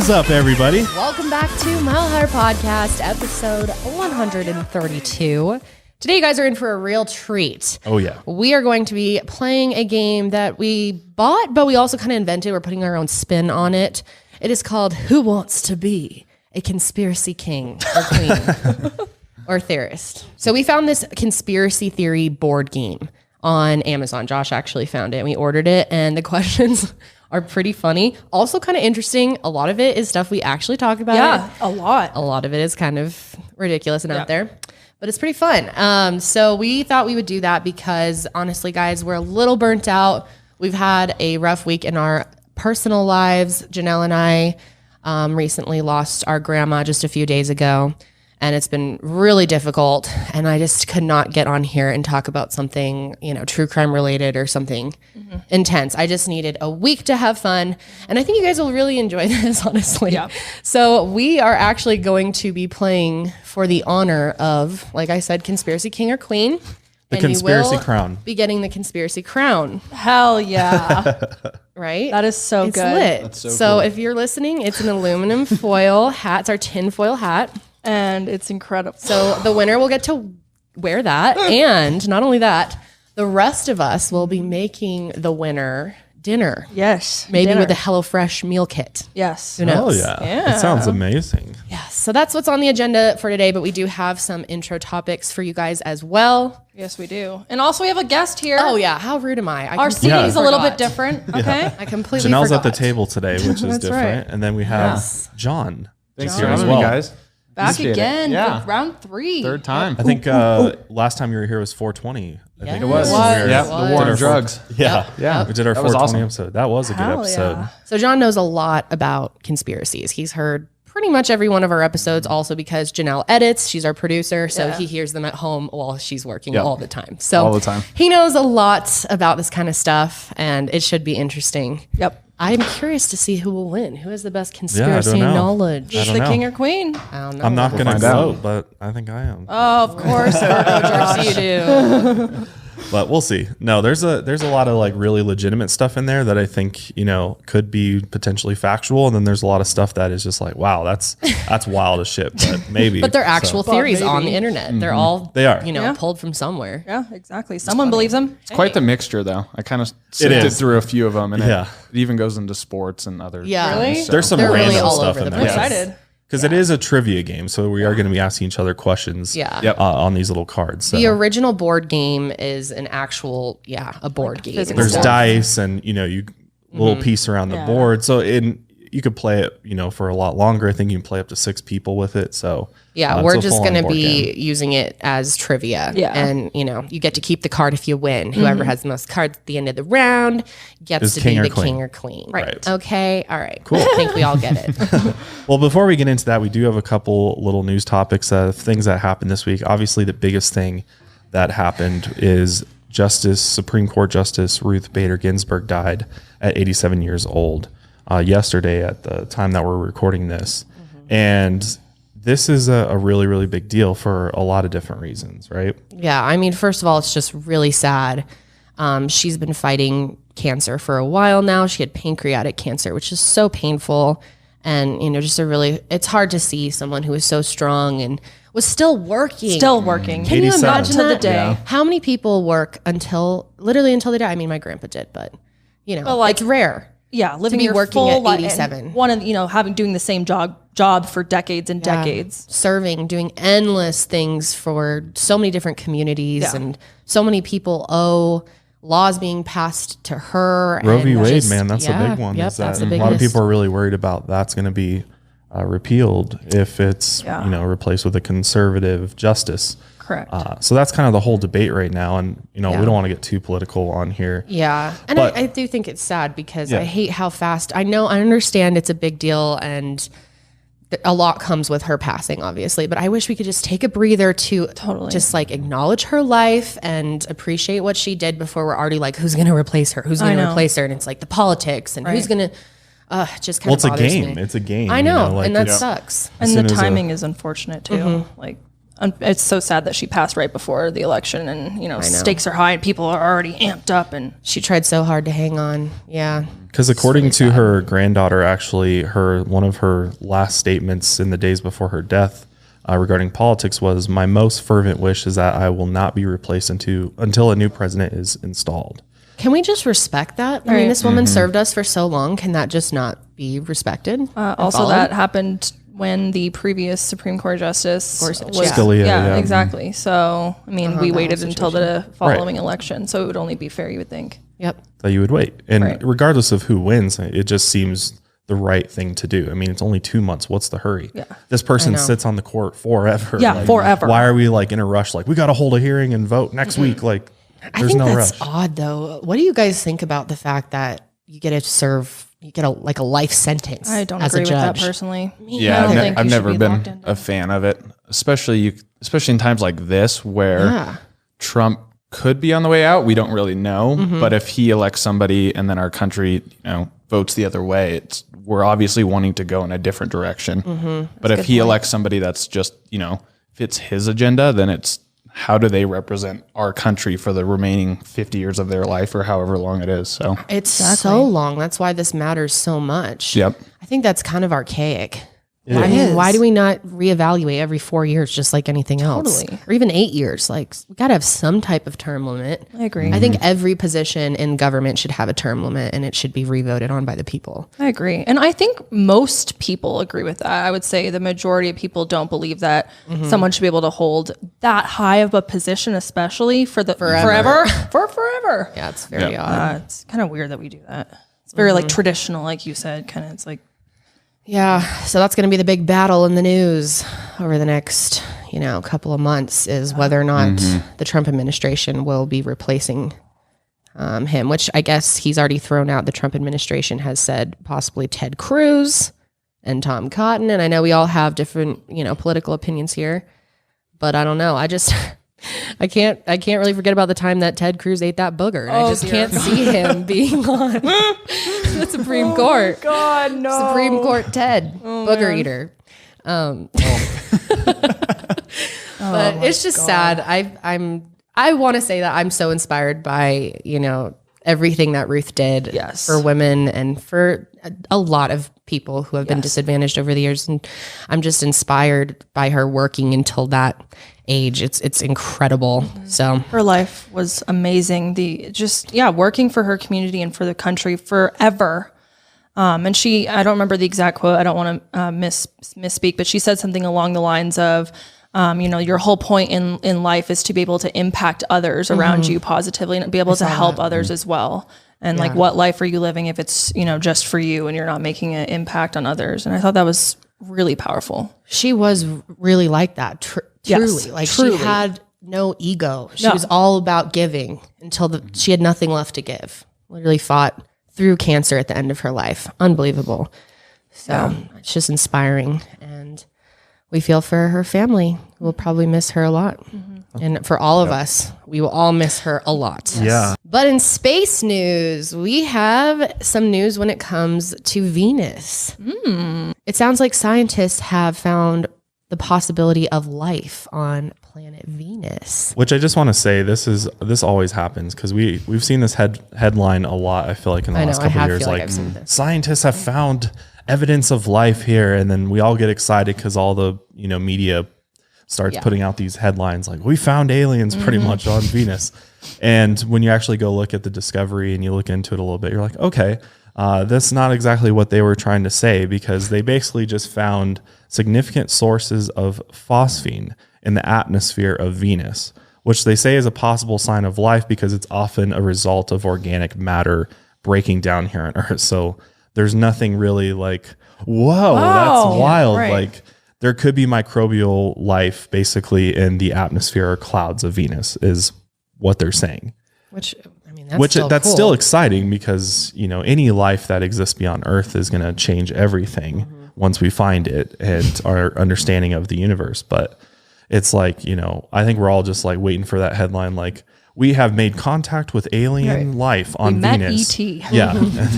is up, everybody? Welcome back to Mile Higher Podcast, episode 132. Today, you guys are in for a real treat. Oh, yeah. We are going to be playing a game that we bought, but we also kind of invented. We're putting our own spin on it. It is called Who Wants to Be a Conspiracy King or Queen or Theorist. So we found this conspiracy theory board game on Amazon. Josh actually found it. We ordered it, and the questions are pretty funny. Also kind of interesting. A lot of it is stuff we actually talk about. Yeah, a lot. A lot of it is kind of ridiculous and out there, but it's pretty fun. So we thought we would do that because honestly, guys, we're a little burnt out. We've had a rough week in our personal lives. Janelle and I recently lost our grandma just a few days ago, and it's been really difficult. And I just could not get on here and talk about something, true crime related or something intense. I just needed a week to have fun. And I think you guys will really enjoy this, honestly. Yeah. So we are actually going to be playing for the honor of, like I said, Conspiracy King or Queen. The conspiracy crown. Be getting the conspiracy crown. Hell yeah. Right? That is so it's good. Lit. That's so so cool. if you're listening, it's an aluminum foil hat. It's our tin foil hat. And it's incredible. So the winner will get to wear that. And not only that, the rest of us will be making the winner dinner. Yes. Maybe dinner. with a HelloFresh meal kit. Yes. Who knows? Oh, yeah. It sounds amazing. Yes. So that's what's on the agenda for today, but we do have some intro topics for you guys as well. Yes, we do. And also we have a guest here. Oh, yeah. How rude am I? Our seating's a little bit different. Okay. I completely Janelle's forgot. at the table today, which is That's different. right. And then we have John. Thanks here for as having well. me, guys. Back Appreciate it. again Yeah. for round 3. Third time. I think last time you were here was 420. I think it was. Yeah, It the was. war on Did our drugs. Yeah. Yeah. We did our That was 420 awesome. episode. That was a good Hell episode. yeah. So John knows a lot about conspiracies. He's heard pretty much every one of our episodes also because Janelle edits. She's our producer. So he hears them at home while she's working all the time. So All the time. he knows a lot about this kind of stuff, and it should be interesting. Yep. I'm curious to see who will win. Who has the best I conspiracy don't know. knowledge? I Is don't the know. king or queen? I don't know. I'm not going to find out. vote, but I think I am. Oh, of course. Josh, you do. But we'll see. No, there's a lot of like really legitimate stuff in there that I think, could be potentially factual. And then there's a lot of stuff that is just like, wow, that's wild as shit, but maybe. But they're actual So, theories on the maybe. internet. They're all, They are. Yeah. pulled from somewhere. Yeah, exactly. Someone believes them. It's quite the mixture, though. I kind of sifted is. through a few of them, and Yeah. it even goes into sports and other. Yeah. Really? So. There's some They're really random all stuff over in the there. place. I'm excited. Because it is a trivia game. So we are going to be asking each other questions Yeah. Yep. on these little cards. So The original board game is an actual, a board game. physical there's stuff. dice and, you little piece around the Yeah. board. So you could play it, for a lot longer. I think you can play up to 6 people with it. So Yeah, it's we're a just full-on going to board be game. using it as trivia. Yeah. And, you get to keep the card if you win. Whoever has the most cards at the end of the round gets Is to king be or the queen. king or queen. Right. Okay. All right. Cool. I think we all get it. Well, before we get into that, we do have a couple little news topics of things that happened this week. Obviously, the biggest thing that happened is Supreme Court Justice Ruth Bader Ginsburg died at 87 years old yesterday at the time that we're recording this. And this is a really, really big deal for a lot of different reasons, right? Yeah. I mean, first of all, it's just really sad. She's been fighting cancer for a while now. She had pancreatic cancer, which is so painful. And, just it's hard to see someone who is so strong and was still working. Still working. Can you 87. imagine To the that? day. Yeah. How many people work literally until they die? I mean, my grandpa did, but it's rare. Yeah, living be your working full at life. 87. One of doing the same job for decades and decades. Serving, doing endless things for so many different communities, Yeah. and so many people owe laws being passed to her. Roe and v. Wade, just- man, that's a yeah, big one. Yep, is that's that the a lot of biggest. people are really worried about that's going to be repealed if it's Yeah. replaced with a conservative justice. Correct. So that's kind of the whole debate right now, and Yeah. we don't want to get too political on here. Yeah. And But- I do think it's sad because Yeah. I hate how fast. I understand it's a big deal and a lot comes with her passing, obviously, but I wish we could just take a breather to Totally. just acknowledge her life and appreciate what she did before we're already like, who's going to replace her? Who's going to know. replace her? And it's like the politics and who's Right. going to, just kind Well, of it's a bothers game. me. It's a game. I know. like and that it's- sucks. And as the soon as timing is unfortunate too. it's so sad that she passed right before the election, and stakes are high and people are already amped up, and she tried so hard to hang on. Yeah. Because according to her granddaughter, actually, one of her last statements in the days before her death regarding politics was, "My most fervent wish is that I will not be replaced until a new president is installed." Can we just respect that? I mean, this woman served us for so long. Can that just not be respected? Also, that happened when the previous Supreme Court justice was Scalia. Yeah, exactly. So, I mean, we waited until the following election, so it would only be fair, you would think. Yep. That you would wait. And regardless of who wins, it just seems the right thing to do. I mean, it's only 2 months. What's the hurry? Yeah. This person sits on the court forever. Yeah, forever. Why are we in a rush? We got to hold a hearing and vote next week. There's no rush. That's odd though. What do you guys think about the fact that you get a life sentence? I don't as agree a judge? with that personally. Yeah, I've never been a fan of it, especially in times like this where Trump could be on the way out. We don't really know, but if he elects somebody and then our country, votes the other way, we're obviously wanting to go in a different direction. But if he elects somebody that's just, fits his agenda, then it's how do they represent our country for the remaining 50 years of their life or however long it is. So it's so long. That's why this matters so much. Yep. I think that's kind of archaic. Why do we not reevaluate every 4 years, just like anything else? Totally. Or even 8 years? We got to have some type of term limit. I agree. I think every position in government should have a term limit, and it should be revoted on by the people. I agree. And I think most people agree with that. I would say the majority of people don't believe that someone should be able to hold that high of a position, especially for forever. For forever. Yeah, it's very odd. It's kind of weird that we do that. It's very traditional, like you said, kind of. It's like, yeah, so that's going to be the big battle in the news over the next, couple of months is whether or not the Trump administration will be replacing him, which I guess he's already thrown out. The Trump administration has said possibly Ted Cruz and Tom Cotton. And I know we all have different, political opinions here, but I don't know. I can't really forget about the time that Ted Cruz ate that booger. And I just can't see him being on the Supreme Court. God, no. Supreme Court Ted, booger eater. But it's just sad. I want to say that I'm so inspired by, everything that Ruth did for women and for a lot of people who have been disadvantaged over the years. And I'm just inspired by her working until that age. It's incredible. So her life was amazing. Working for her community and for the country forever. And I don't remember the exact quote. I don't want to misspeak, but she said something along the lines of, your whole point in life is to be able to impact others around you positively and be able to help others as well. And what life are you living if it's, just for you and you're not making an impact on others? And I thought that was really powerful. She was really like that. Truly. Truly. She had no ego. She was all about giving until she had nothing left to give. Literally fought through cancer at the end of her life. Unbelievable. So it's just inspiring. And we feel for her family. We'll probably miss her a lot. And for all of us, we will all miss her a lot. Yeah. But in space news, we have some news when it comes to Venus. It sounds like scientists have found the possibility of life on planet Venus. Which I just want to say, this always happens because we've seen this headline a lot. I feel like in the last couple of years, scientists have found evidence of life here, and then we all get excited because all the media starts putting out these headlines like we found aliens pretty much on Venus. And when you actually go look at the discovery and you look into it a little bit, you're like, okay, that's not exactly what they were trying to say, because they basically just found significant sources of phosphine in the atmosphere of Venus, which they say is a possible sign of life because it's often a result of organic matter breaking down here on Earth. So there's nothing really whoa, that's wild. Right. There could be microbial life basically in the atmosphere or clouds of Venus is what they're saying. That's still exciting because, any life that exists beyond Earth is going to change everything once we find it and our understanding of the universe. But it's I think we're all just waiting for that headline. we have made contact with alien life on Venus. We met ET. Yeah.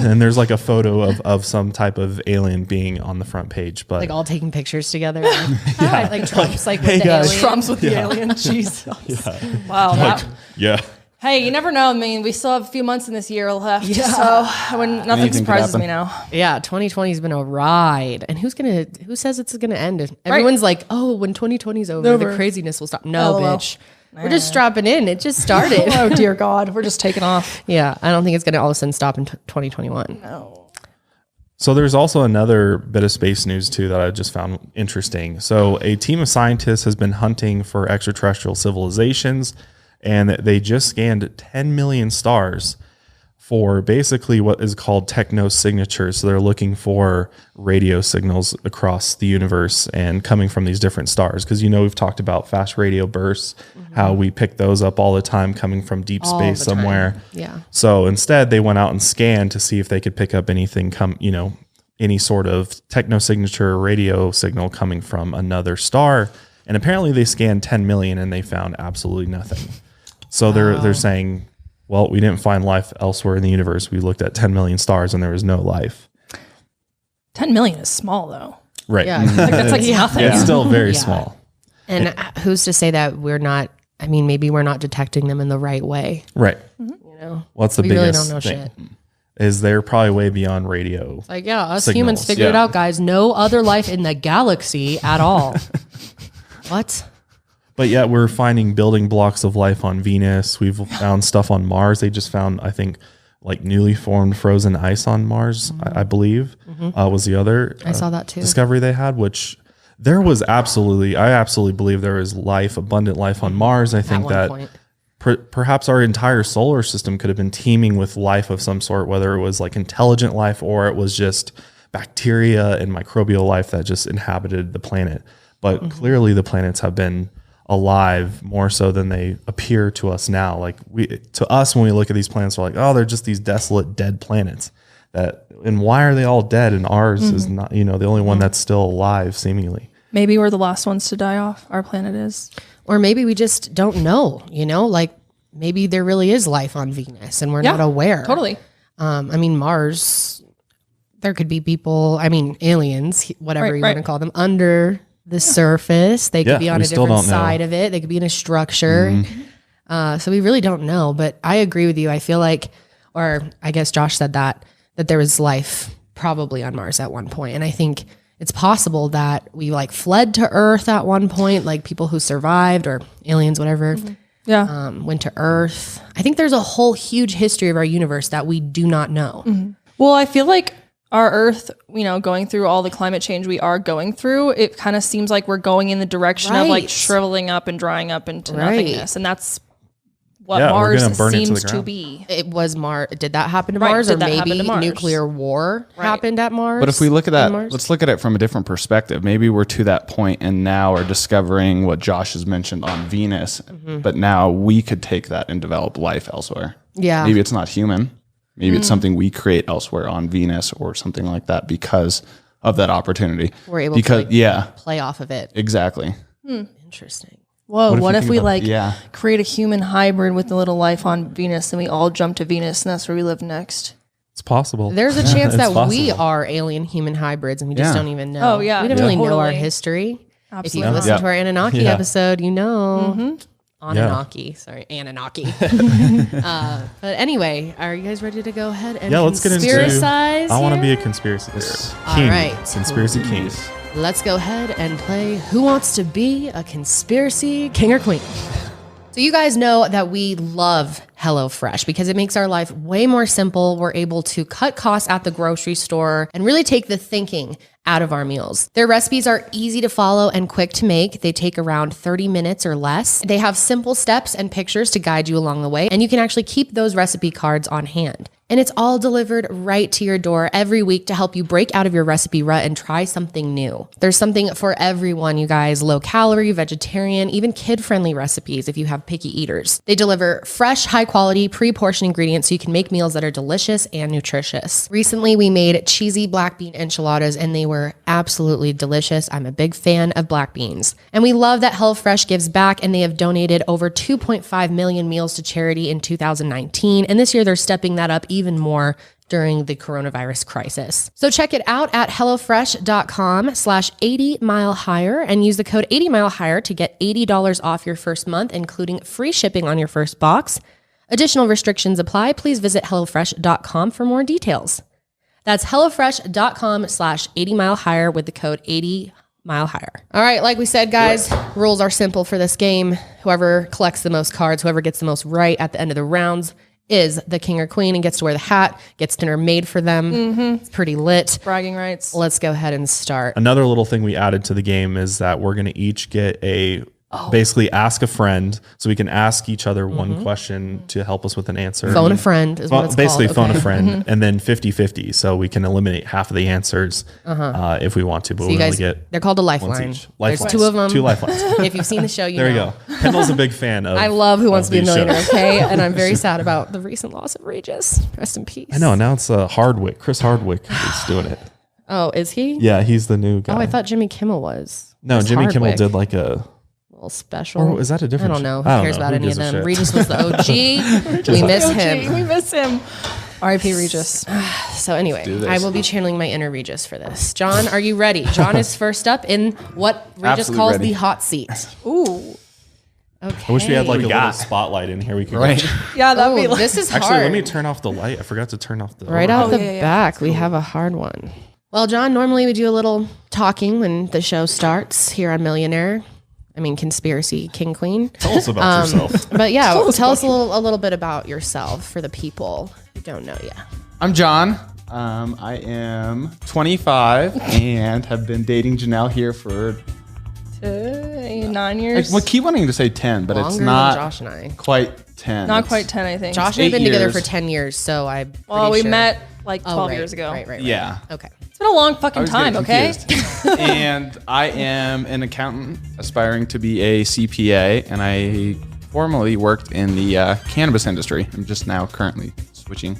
And there's like a photo of some type of alien being on the front page, but Like all taking pictures together. Like Trump's like with hey, the guys. alien. Trump's with the alien. Jesus. Wow. yeah. Hey, you never know. I mean, we still have a few months in this year left. So nothing Anything could surprises happen. me now. Yeah, 2020 has been a ride. And who says it's gonna end? Everyone's like, oh, when 2020 is over, the craziness will stop. No, LOL. bitch. We're just strapping in. It just started. Oh, dear God. We're just taking off. Yeah, I don't think it's gonna all of a sudden stop in 2021. No. So there's also another bit of space news too that I just found interesting. So a team of scientists has been hunting for extraterrestrial civilizations, and they just scanned 10 million stars for basically what is called technosignatures. So they're looking for radio signals across the universe and coming from these different stars. Because, we've talked about fast radio bursts, how we pick those up all the time coming from deep space the time. somewhere. Yeah. So instead, they went out and scanned to see if they could pick up anything, any sort of technosignature radio signal coming from another star. And apparently they scanned 10 million and they found absolutely nothing. So they're saying, well, we didn't find life elsewhere in the universe. We looked at 10 million stars and there was no life. 10 million is small, though. Right. Yeah. That's like nothing. It's still very Yeah. small. And who's to say that we're not? I mean, maybe we're not detecting them in the right way. Right. What's the We really biggest don't know thing? shit. Is they're probably way beyond radio. Like, yeah, us Signals. humans figured it Yeah. out, guys. No other life in the galaxy at all. What? But yet we're finding building blocks of life on Venus. We've found stuff on Mars. They just found, I think, like newly formed frozen ice on Mars, I believe, was the other I saw that too. discovery they had, which there was I absolutely believe there is life, abundant life on Mars. I think one that point. perhaps our entire solar system could have been teeming with life of some sort, whether it was like intelligent life or it was just bacteria and microbial life that just inhabited the planet. But clearly the planets have been alive more so than they appear to us now. Like to us, when we look at these planets, we're like, oh, they're just these desolate, dead planets. And why are they all dead? And ours is not, the only one that's still alive, seemingly. Maybe we're the last ones to die off. Our planet is. Or maybe we just don't know, like maybe there really is life on Venus and we're not aware. Totally. I mean, Mars, there could be people, aliens, whatever you want to call them, under the surface. They could be on we a still different don't know. side of it. They could be in a structure. So we really don't know. But I agree with you. I feel like, or I guess Josh said that there was life probably on Mars at one point. And I think it's possible that we fled to Earth at one point, like people who survived or aliens, whatever. Yeah. Went to Earth. I think there's a whole huge history of our universe that we do not know. Well, I feel like our Earth, going through all the climate change we are going through, it kind of seems like we're going in the direction of Right. shriveling up and drying up into Right. nothingness. And that's what Yeah, we're Mars gonna burn it to the seems to ground. be. It was Mars. Did that happen to Right, Mars? did Or that happen maybe to Mars? nuclear war happened at Mars? But if we look at in that, Mars? let's look at it from a different perspective. Maybe we're to that point and now are discovering what Josh has mentioned on Venus, but now we could take that and develop life elsewhere. Yeah. Maybe it's not human. Maybe it's something we create elsewhere on Venus or something like that because of that opportunity. We're able to play off of it. Exactly. Interesting. Whoa, what you if think we about- create a human hybrid with a little life on Venus and we all jump to Venus and that's where we live next? It's possible. There's a chance It's that we possible. are alien human hybrids and we just Yeah. don't even know. Oh, yeah. We don't really know our Totally. history. If Absolutely. you've listened to our Anunnaki Yeah. episode, you know. Anunnaki. Sorry, Anunnaki. But anyway, are you guys ready to go ahead and Let's get into. conspiracize I want to be a here? conspiracy theorist. All King. right. Conspiracy king. Let's go ahead and play Who Wants to Be a Conspiracy King or Queen? So you guys know that we love HelloFresh because it makes our life way more simple. We're able to cut costs at the grocery store and really take the thinking out of our meals. Their recipes are easy to follow and quick to make. They take around 30 minutes or less. They have simple steps and pictures to guide you along the way, and you can actually keep those recipe cards on hand. And it's all delivered right to your door every week to help you break out of your recipe rut and try something new. There's something for everyone, you guys. Low calorie, vegetarian, even kid-friendly recipes if you have picky eaters. They deliver fresh, high-quality, pre-portioned ingredients so you can make meals that are delicious and nutritious. Recently, we made cheesy black bean enchiladas and they were absolutely delicious. I'm a big fan of black beans. And we love that HelloFresh gives back, and they have donated over 2.5 million meals to charity in 2019. And this year, they're stepping that up even more during the coronavirus crisis. So check it out at HelloFresh.com/80milehigher and use the code 80milehigher to get $80 off your first month, including free shipping on your first box. Additional restrictions apply. Please visit HelloFresh.com for more details. That's HelloFresh.com/80milehigher with the code 80milehigher. All right, like we said, guys, rules are simple for this game. Whoever collects the most cards, whoever gets the most right at the end of the rounds is the king or queen and gets to wear the hat, gets dinner made for them. It's pretty lit. Bragging rights. Let's go ahead and start. Another little thing we added to the game is that we're going to each get basically ask a friend, so we can ask each other one question to help us with an answer. Phone a friend is what it's basically called. phone a friend, and then 50-50, so we can eliminate half of the answers if we want to. But So we you only guys, get they're called a once lifeline. each. There's Lifelines. two of them. Two lifelines. If you've seen the show, you There know. you go. Kendall's a big fan of. I love Who Wants to Be a these Millionaire, shows. okay? And I'm very sad about the recent loss of Regis. Rest in peace. I know. Now it's Hardwick. Chris Hardwick is doing it. Oh, is he? Yeah, he's the new guy. Oh, I thought Jimmy Kimmel was. No, Chris Jimmy Kimmel Hardwick. did like a. Little special. Or is that a different? I don't know. show? Who cares about Who any of gives a them? shit? Regis was the OG. We miss him. We miss him. R.I.P. Regis. So anyway, do this. I will be channeling my inner Regis for this. John, are you ready? John is first up in what Regis Absolutely calls ready. the hot seat. Ooh. Okay. I wish we had like a We little got- spotlight in here. We could Right. Yeah, that'd be Oh, like. this is Actually, hard. let me turn off the light. I forgot to turn off the Right out the yeah. back, we have a hard one. Well, John, normally we do a little talking when the show starts here on Conspiracy King Queen. Tell us about yourself. But yeah, tell us a little bit about yourself for the people who don't know you. I'm John. I am 25 and have been dating Janelle here for 9 years. I keep wanting to say 10, but Longer it's than not Josh and I. quite 10. Not It's- quite 10, I think. Josh and I have 8 been together years. for 10 years, so I'm pretty Well, we sure. met like 12 right, years ago. Right. Yeah. Okay. It's been a long I fucking was time, getting okay? confused. And I am an accountant aspiring to be a CPA, and I formerly worked in the cannabis industry. I'm just now currently switching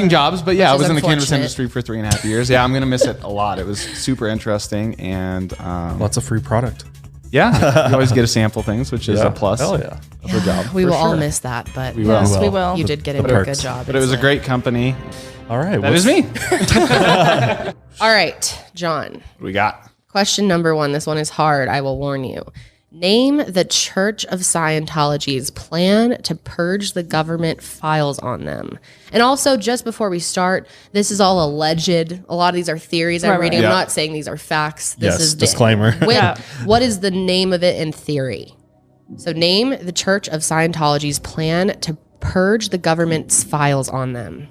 jobs, but yeah, I Which is was in the cannabis unfortunate. industry for 3.5 years. Yeah, I'm gonna miss it a lot. It was super interesting, and Lots of free product. yeah, you always get to sample things, which is a plus. Hell yeah. Of the job. We for will all sure. miss that, but We will. Yes, Well, we will. you did get the into a perks. good job. But it was a great company. All right. That is me. All right, John. What do we got? Question number 1. This one is hard, I will warn you. Name the Church of Scientology's plan to purge the government files on them. And also, just before we start, this is all alleged. A lot of these are theories I'm Right, reading. right. I'm Yeah. not saying these are facts. This Yes, is disclaimer. Yeah. What is the name of it in theory? So name the Church of Scientology's plan to purge the government's files on them.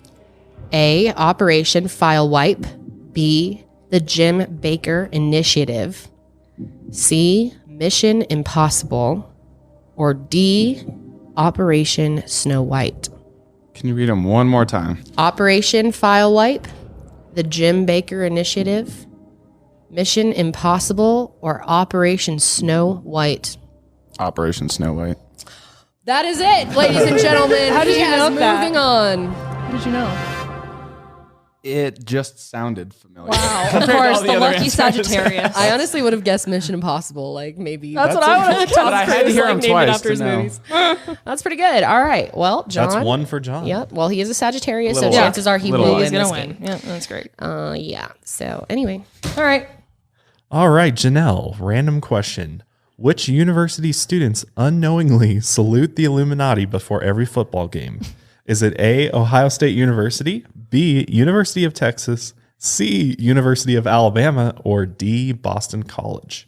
A, Operation File Wipe. B, the Jim Baker Initiative. C, Mission Impossible. Or D, Operation Snow White. Can you read them one more time? Operation File Wipe, the Jim Baker Initiative, Mission Impossible, or Operation Snow White. Operation Snow White. That is it, ladies and gentlemen. How did He you has know that? moving on. How did you know? It just sounded familiar. Wow. Of course, the lucky Sagittarius. I honestly would have guessed Mission Impossible, like maybe. That's what I would have But I had to hear him twice after to his know. movies. That's pretty good. All right. Well, John. That's one for John. Yep. Well, he is a Sagittarius, so Little chances are he little will luck. win He's this going to game. win. Yeah, that's great. Yeah. So anyway, All right. All right, Janelle, random question. Which university students unknowingly salute the Illuminati before every football game? Is it A, Ohio State University, B, University of Texas, C, University of Alabama, or D, Boston College?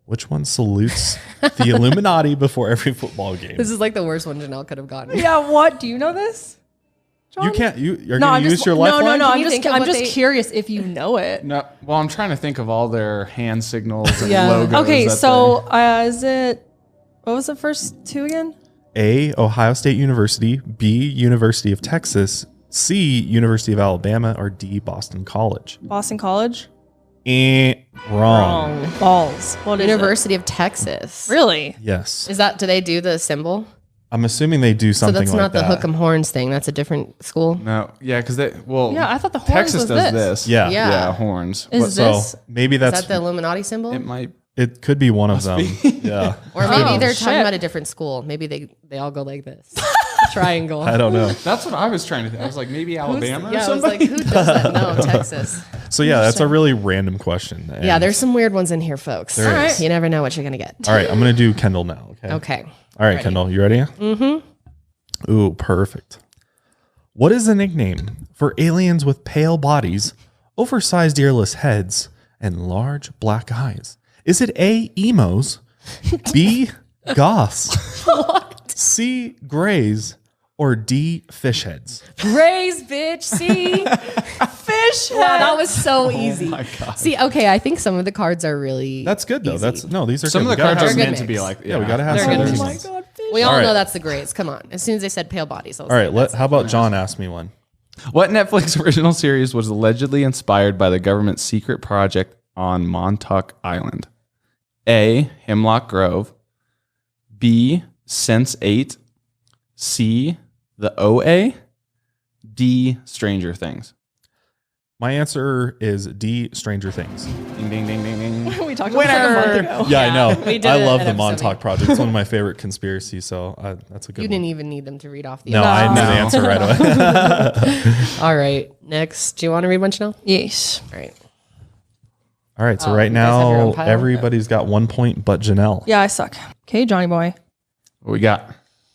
Which one salutes the Illuminati before every football game? this is like the worst one Janelle could have gotten. Yeah, what? Do you know this? You can't. You're No, going I'm to use just your lifeline. no. Can I'm you just think of I'm what just they- curious if you know it. No, well, I'm trying to think of all their hand signals and Yeah. logos. Okay, that so is it? What was the first two again? A, Ohio State University, B, University of Texas, C, University of Alabama, or D, Boston College? Boston College? Wrong. Balls. What is University of Texas. it? Really? Yes. Is that, do they do the symbol? I'm assuming they do So something that's like not the that. hook 'em horns thing. That's a different school. No, yeah, because Yeah, I thought the horns Texas was does this. this. Yeah. Yeah. horns. Is So this? maybe Is that's that the Illuminati symbol? It might. it could be one of them. Yeah. Or maybe they're talking shit. about a different school. Maybe they all go like this. Triangle. I don't know. That's what I was trying to think. I was like, maybe Alabama or Yeah, I was something. like, who does that? No, Texas. So yeah, that's a really random question. And- Yeah, there's some weird ones in here, folks. There All is. right. You never know what you're going to get. All right, I'm going to do Kendall now. Okay. Okay. All right, Kendall, you ready? Mm-hmm. Ooh, perfect. What is the nickname for aliens with pale bodies, oversized earless heads, and large black eyes? Is it A, emos, B, goths, C, grays, or D, fish heads? Raise, bitch. See? Fish. Wow, that was so easy. my God. See, okay, I think some of the cards are really That's good though. easy. These are Some good. of the We gotta cards are have good meant to some- be mix. like, Yeah, we gotta have They're some good of mix. these. We all All know right. that's the grades. Come on. As soon as they said pale bodies, I was All right, like, how about John ask me one? What Netflix original series was allegedly inspired by the government's secret project on Montauk Island? A, Hemlock Grove. B, Sense8. C, The OA. D, Stranger Things. My answer is D, Stranger Things. Ding, ding, ding, ding, ding. We talked about this like a month ago. Yeah, I know. we did I it love at the episode Montauk 8. Project. It's one of my favorite conspiracies, so that's a good You one. didn't even need them to read off the No, I knew the answer right away. All right. Next. Do you want to read one, Janelle? Yes. All right. All right, so Oh, right you guys have your own now, pile? everybody's got 1 point but Janelle. Yeah, I suck. Okay, Johnny boy. What we got?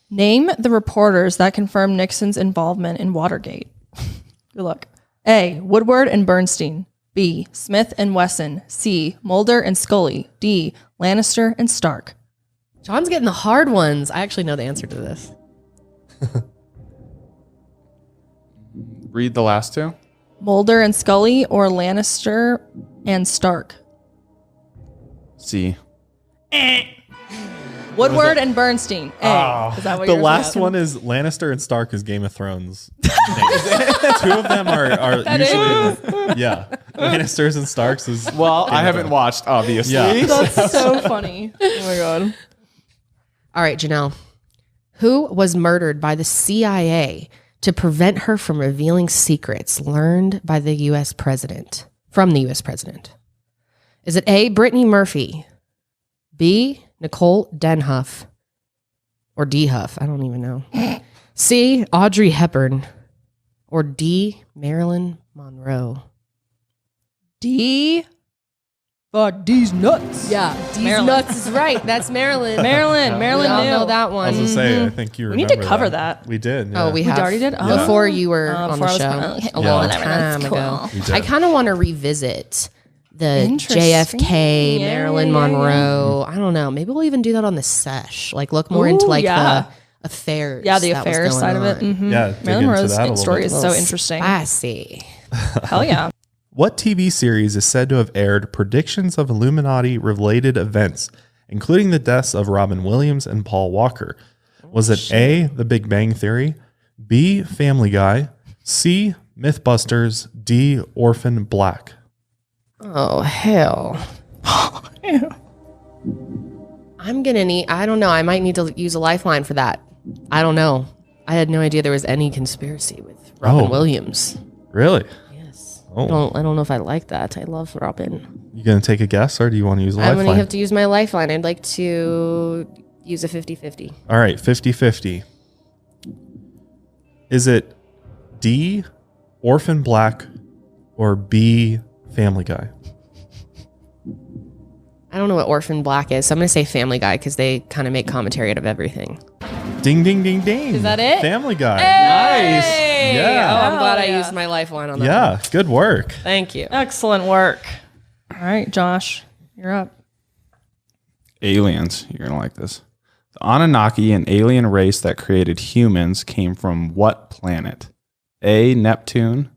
Name the reporters that confirmed Nixon's involvement in Watergate. Good luck. A, Woodward and Bernstein. B, Smith and Wesson. C, Mulder and Scully. D, Lannister and Stark. John's getting the hard ones. I actually know the answer to this. Read the last two. Mulder and Scully or Lannister and Stark. C. Woodward and Bernstein. A. Is that what The yours last was? one is Lannister and Stark is Game of Thrones. Two of them are usually, yeah. Lannisters and Starks is, Well, I haven't watched, obviously. Yeah. That's so funny. Oh my god. All right, Janelle. Who was murdered by the CIA to prevent her from revealing secrets learned by the U.S. president, from the U.S. president? Is it A, Brittany Murphy, B, Nicole Denhuff, or D Huff? I don't even know. C, Audrey Hepburn, or D, Marilyn Monroe? D. But D's nuts. Yeah, D's Marilyn. nuts is right. That's Marilyn. Marilyn. We Marilyn all knew. know that I one. was going to say, I think you We remember need to cover that. We did. Oh, yeah. we have. already did? Yeah. Before you were on before the I was show. on- okay. A long Whatever, time that's ago. cool. We did. I kind of want to revisit the Interesting. JFK, Yeah, Marilyn yeah, Monroe. I don't know. Maybe we'll even do that on the sesh. Like look more into Ooh, like yeah. the affairs. Yeah, the that was affairs going side of it. on. Mhm. Yeah, dig Marilyn into Monroe's that a little story bit. is so interesting. Spicy. Hell yeah. What TV series is said to have aired predictions of Illuminati-related events, including the deaths of Robin Williams and Paul Walker? Was it A, The Big Bang Theory, B, Family Guy, C, Mythbusters, D, Orphan Black? Oh hell. I'm gonna need. I don't know. I might need to use a lifeline for that. I don't know. I had no idea there was any conspiracy with Robin Oh. Williams. Really? Yes. Oh. I don't know if I like that. I love Robin. You going to take a guess, or do you want to use a I'm lifeline? going to have to use my lifeline. I'd like to use a 50-50. All right, 50-50. Is it D, Orphan Black, or B, Family Guy? I don't know what Orphan Black is, so I'm going to say Family Guy because they kind of make commentary out of everything. Ding, ding, ding, ding. Is that it? Family Guy. Hey! Yeah. Oh, I'm glad I yeah. used my lifeline on that. Yeah, good work. Thank you. Excellent work. All right, Josh, you're up. Aliens. You're going to like this. The Anunnaki, an alien race that created humans, came from what planet? A, Neptune.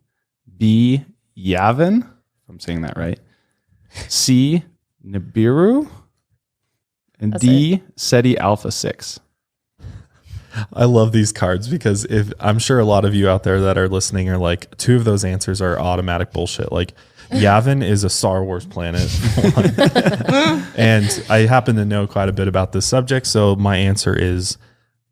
B, Yavin. If I'm saying that right. C, Nibiru. And That's D, SETI Alpha 6. I love these cards because if I'm sure a lot of you out there that are listening are like, two of those answers are automatic bullshit. Like Yavin is a Star Wars planet. And I happen to know quite a bit about this subject. So my answer is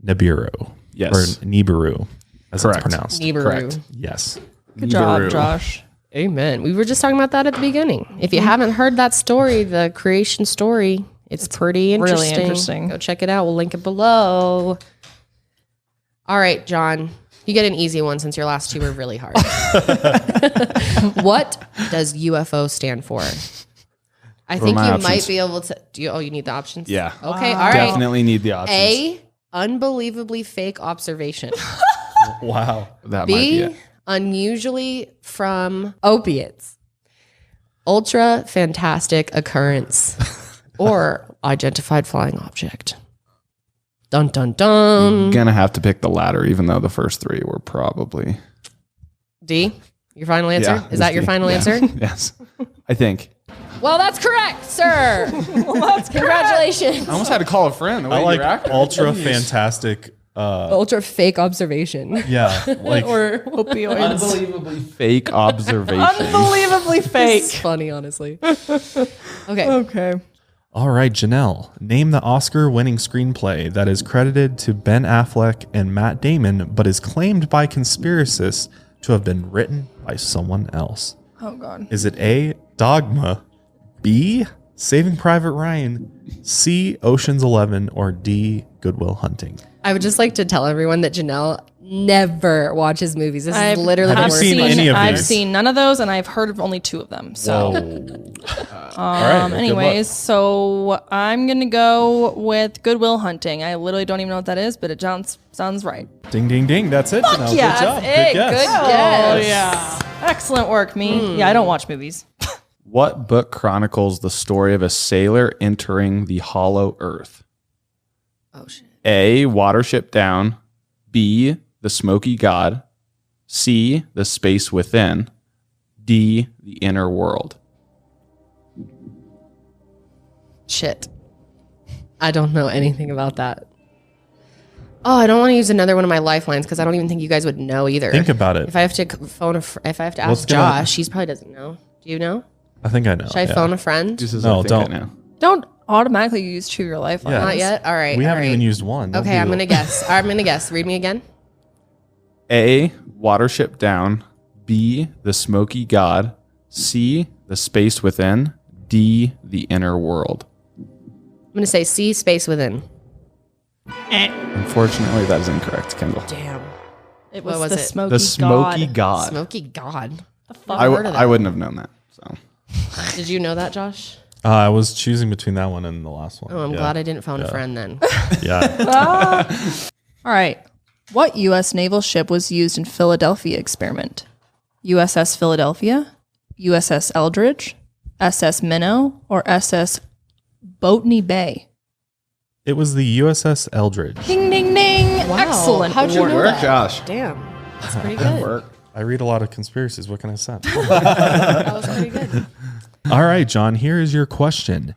Nibiru. Yes. Or Nibiru, as Correct. it's pronounced. Nibiru. Correct. Yes. Good job, Nibiru. Josh. Amen. We were just talking about that at the beginning. If you haven't heard that story, the creation story, it's pretty really interesting. interesting. Go check it out. We'll link it below. All right, John. You get an easy one since your last two were really hard. What does UFO stand for? I think my you options? might be able to. You need the options? Yeah. Okay, all right. Definitely need the options. A, unbelievably fake observation. Wow. That might be B, it. unusually from opiates. Ultra fantastic occurrence. Or identified flying object. Dun dun dun. Gonna have to pick the latter, even though the first three were probably. D, your final answer? Yeah, Is that your D. final Yeah. answer? Yes. I think. Well, that's correct, sir. Congratulations. I almost had to call a friend. The way I like you're acting. ultra fantastic. Ultra fake observation. Yeah. Like Or opioids. Unbelievably fake observation. Unbelievably It's fake. funny, honestly. Okay. Okay. all right, Janelle, name the Oscar-winning screenplay that is credited to Ben Affleck and Matt Damon, but is claimed by conspiracists to have been written by someone else. Oh, God. Is it A, Dogma, B, Saving Private Ryan, C, Ocean's 11, or D, Good Will Hunting? I would just like to tell everyone that Janelle never watches movies. This is literally the Have you worst seen question. any of I've these? seen none of those, and I've heard of only two of them. So, All right. well, good anyways, luck. so I'm gonna go with Good Will Hunting. I literally don't even know what that is, but it sounds right. Ding, ding, ding. That's it. Janelle. yeah, Good job. that's it. Good guess. Good guess. Oh yeah, excellent work, me. Yeah, I don't watch movies. What book chronicles the story of a sailor entering the Hollow Earth? Oh, shit. A. Watership Down. B. The Smoky God. C. The Space Within. D. The Inner World. Shit. I don't know anything about that. Oh, I don't want to use another one of my lifelines because I don't even think you guys would know either. Think about it. If I have to phone if I have to ask gonna- Josh, he probably doesn't know. Do you know? I think I know. Should I yeah. phone a friend? This is No, I think don't. I know. Don't automatically use Choose Your Life. Yeah. Not yet? All right. We all haven't right. even used one. Don't Okay, be- I'm going to guess. I'm going to guess. Read me again. A. Watership Down. B. The Smoky God. C. The Space Within. D. The Inner World. I'm going to say C, space within. Unfortunately, that is incorrect, Kendall. Damn. It What was, was the it? Smoky The Smoky God. God. Smoky God. I, heard of that. I wouldn't have known that. So Did you know that, Josh? I was choosing between that one and the last one. Oh, I'm glad I didn't phone a friend then. Yeah. All right. What U.S. naval ship was used in Philadelphia experiment? USS Philadelphia, USS Eldridge, SS Minnow, or SS Botany Bay? It was the USS Eldridge. Ding, ding, ding. Wow. Excellent How'd you work. know that? Josh. Damn. That's pretty good. I read a lot of conspiracies. What can I say? That was pretty good. All right, John, here is your question.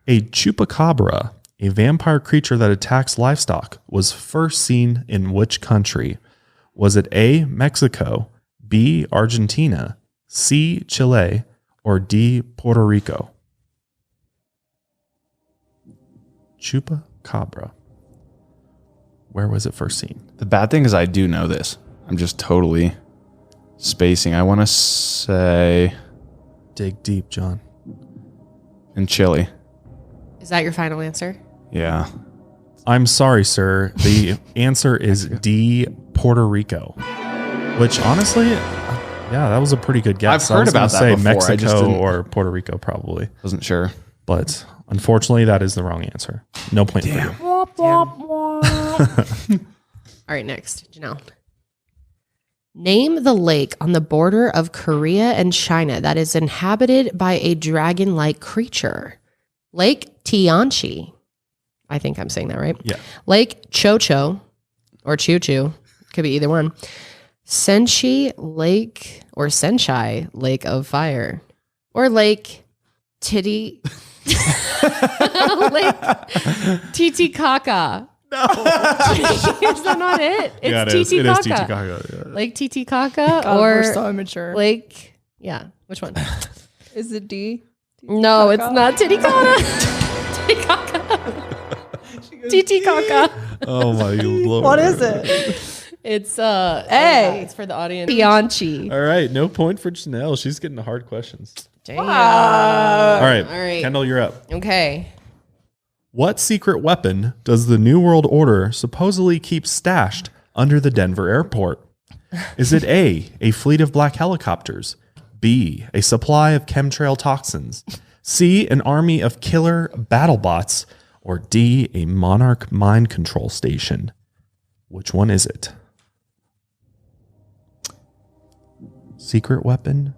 A chupacabra, a vampire creature that attacks livestock, was first seen in which country? Was it A, Mexico, B, Argentina, C, Chile, or D, Puerto Rico? Chupacabra. Where was it first seen? The bad thing is I do know this. I'm just totally spacing. I want to say Dig deep, John. in Chile. Is that your final answer? Yeah. I'm sorry, sir. The answer is D, Puerto Rico. Which honestly, yeah, that was a pretty good guess. I've heard I was gonna about that say before. I just Mexico didn't- or Puerto Rico probably, Wasn't sure. but unfortunately, that is the wrong answer. No point for you. All right, next, Janelle. Name the lake on the border of Korea and China that is inhabited by a dragon-like creature. Lake Tianchi. I think I'm saying that right. Yeah. Lake Chocho or Choo Choo. Could be either one. Senshi Lake or Senshai Lake of Fire. Or Lake Titi. Lake Titicaca. Is that not it? It's it is Titicaca. Titicaca. Yeah. Lake Titicaca God, or we're so immature. Lake. Yeah. Which one? Is it D? No, it's not Titicaca. Titicaca. Oh my lord. What is it? It's A. It's for the audience. Bianchi. All right, no point for Janelle. She's getting the hard questions. Damn. All right, All right. Kendall, you're up. Okay. What secret weapon does the New World Order supposedly keep stashed under the Denver airport? Is it A, fleet of black helicopters, B, a supply of chemtrail toxins, C, an army of killer battle bots, or D, a monarch mind control station? Which one is it? Secret weapon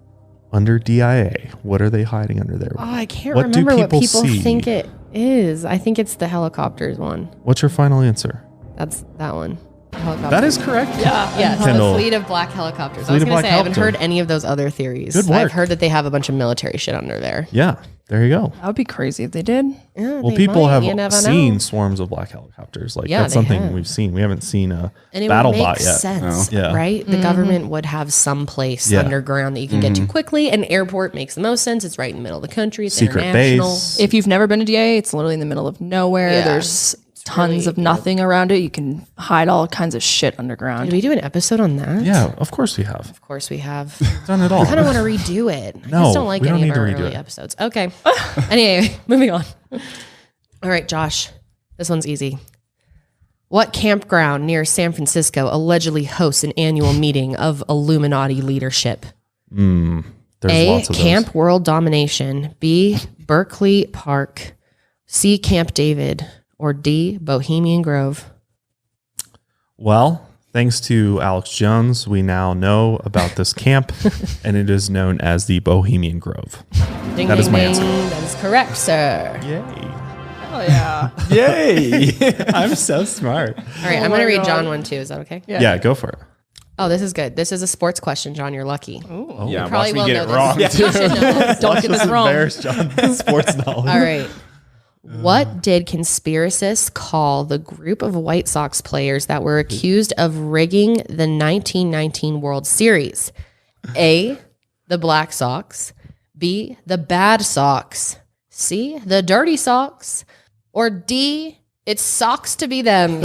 under DIA. What are they hiding under there? Oh, I can't What do remember what people people see? think it is. I think it's the helicopters one. What's your final answer? That's that one. Helicopter. That is correct. Yes, Kendall. the fleet of black helicopters. I Fleet was of going to black say, I haven't helicopter. heard any of those other theories. Good work. I've heard that they have a bunch of military shit under there. Yeah, there you go. That would be crazy if they did. Yeah, Well, they people might. have You never seen know. swarms of black helicopters. Like Yeah, that's they something have. we've seen. We haven't seen a And it battle would make bot yet. sense, Yeah. right? The government would have some place Yeah. underground that you can get to quickly. An airport makes the most sense. It's right in the middle of the country. It's Secret international. base. If you've never been to DIA, it's literally in the middle of nowhere. Yeah. There's tons really of nothing around it. You can hide all kinds of shit underground. Did we do an episode on that? Yeah, of course we have Of course we have. done it all. I kind of want to redo it. I No, just don't like we don't any need of to our redo early it. episodes. Okay. Anyway, moving on. All right, Josh. This one's easy. What campground near San Francisco allegedly hosts an annual meeting of Illuminati leadership? There's A, lots of Camp World Domination. B, Berkeley Park. C, Camp David. Or D, Bohemian Grove. Well, thanks to Alex Jones, we now know about this camp, and it is known as the Bohemian Grove. Ding, That ding, is my ding. answer. That is correct, sir. Yay! Oh yeah. Yay! I'm so smart. All right, I'm going to read John one too. Is that okay? Yeah, go for it. Oh, this is good. This is a sports question, John. You're lucky. Yeah, Probably watch me will get know it wrong. this. You should know. Don't get this wrong. Embarrass John. Sports knowledge. All right. What did conspiracists call the group of White Sox players that were accused of rigging the 1919 World Series? A, the Black Sox. B, the Bad Sox. C, the Dirty Sox. Or D, it sucks to be them.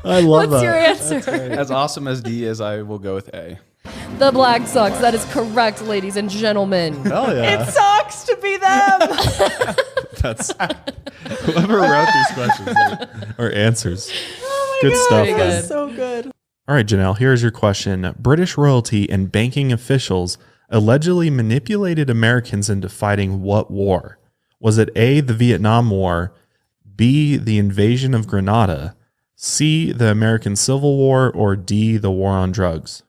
I love What's that. your answer? As awesome as D is, I will go with A. The Black Sox. That is correct, ladies and gentlemen. Hell yeah. Sucks to be them. That's whoever wrote these questions or answers. Good stuff. Very good. So good. All right, Janelle, here's your question. British royalty and banking officials allegedly manipulated Americans into fighting what war? Was it A, the Vietnam War, B, the invasion of Grenada, C, the American Civil War, or D, the war on drugs?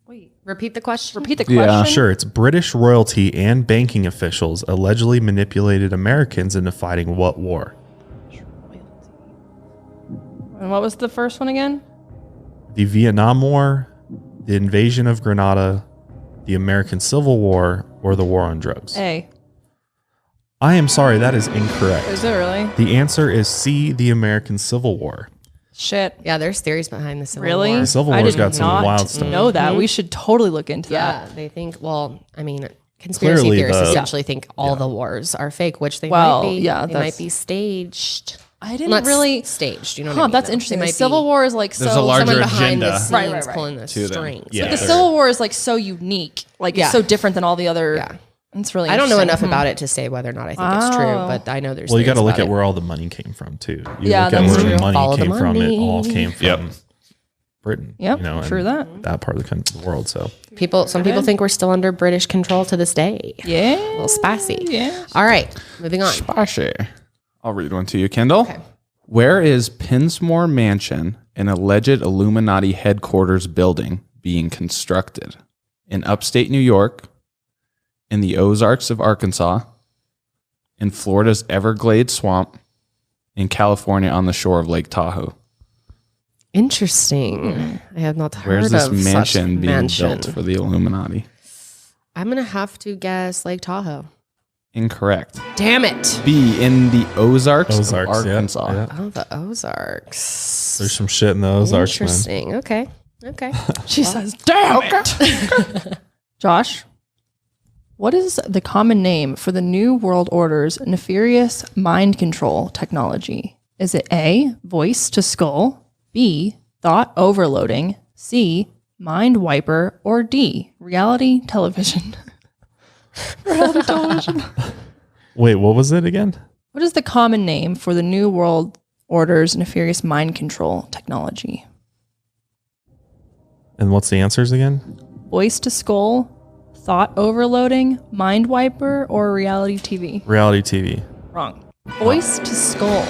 Wait, repeat the question. Repeat the question. Yeah, Sure, it's British royalty and banking officials allegedly manipulated Americans into fighting what war? And what was the first one again? The Vietnam War, the invasion of Grenada, the American Civil War, or the war on drugs? A. I am sorry, that is incorrect. Is it really? The answer is C, the American Civil War. Shit. Yeah, there's theories behind the Civil Really? War. The Civil I War's did got some not wild stuff. know that. We should totally look into Yeah, that. they think. Well, I mean, conspiracy Clearly theorists the- essentially think all the wars are fake, which they Well, might be. yeah, they that's- might be staged. I didn't Not really. staged. You know what I Huh, mean? that's though. interesting. They The might Civil be War is like There's so. a larger someone behind the agenda. scenes Right. pulling the To them. strings. Yeah. The Civil War is like so unique. Like Yeah. it's so different than all the other. Yeah. It's really. I don't know interesting. enough about it to say whether or not I think it's true, Wow. but I know there's. Well, you got to theories look about at it. where all the money came from, too. You Yeah, look at that's where the true. money Follow the came from. It all money. came from Britain. Yep, you know, and true that. that part of the world. So Some people think we're still under British control to this day. Yeah. A little spicy. Yeah. All right, moving on. Spashy. I'll read one to you, Kendall. Okay. Where is Pinsmore Mansion, an alleged Illuminati headquarters building, being constructed? In upstate New York, in the Ozarks of Arkansas, in Florida's Everglades Swamp, in California on the shore of Lake Tahoe. Interesting. I have not heard Where's this of mansion such being mansion. built for the Illuminati? I'm gonna have to guess Lake Tahoe. Incorrect. Damn it. B, in the Ozarks of Yeah, Arkansas. yeah. Oh, the Ozarks. There's some shit in the Ozarks, man. Interesting. Okay. She says, damn it. Josh, what is the common name for the New World Order's nefarious mind control technology? Is it A, voice to skull, B, thought overloading, C, mind wiper, or D, reality television? Reality television. Wait, what was it again? What is the common name for the New World Order's nefarious mind control technology? And what's the answers again? Voice to skull, thought overloading, mind wiper, or reality TV? Reality TV. Wrong. Voice to skull.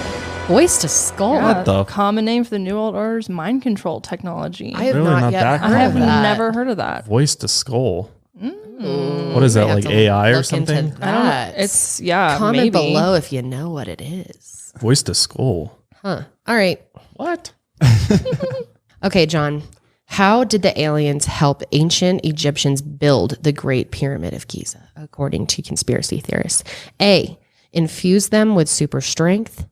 Voice to skull. Yeah, the- common name for the New World Order's mind control technology. I have Really not not yet that heard I have of that. never heard of that. Voice to skull. Mm. What is that, I have like to AI or look into something? that. It's Comment maybe. below if you know what it is. Voice to skull. Huh. All right. What? Okay, John. How did the aliens help ancient Egyptians build the Great Pyramid of Giza, according to conspiracy theorists? A, infuse them with super strength.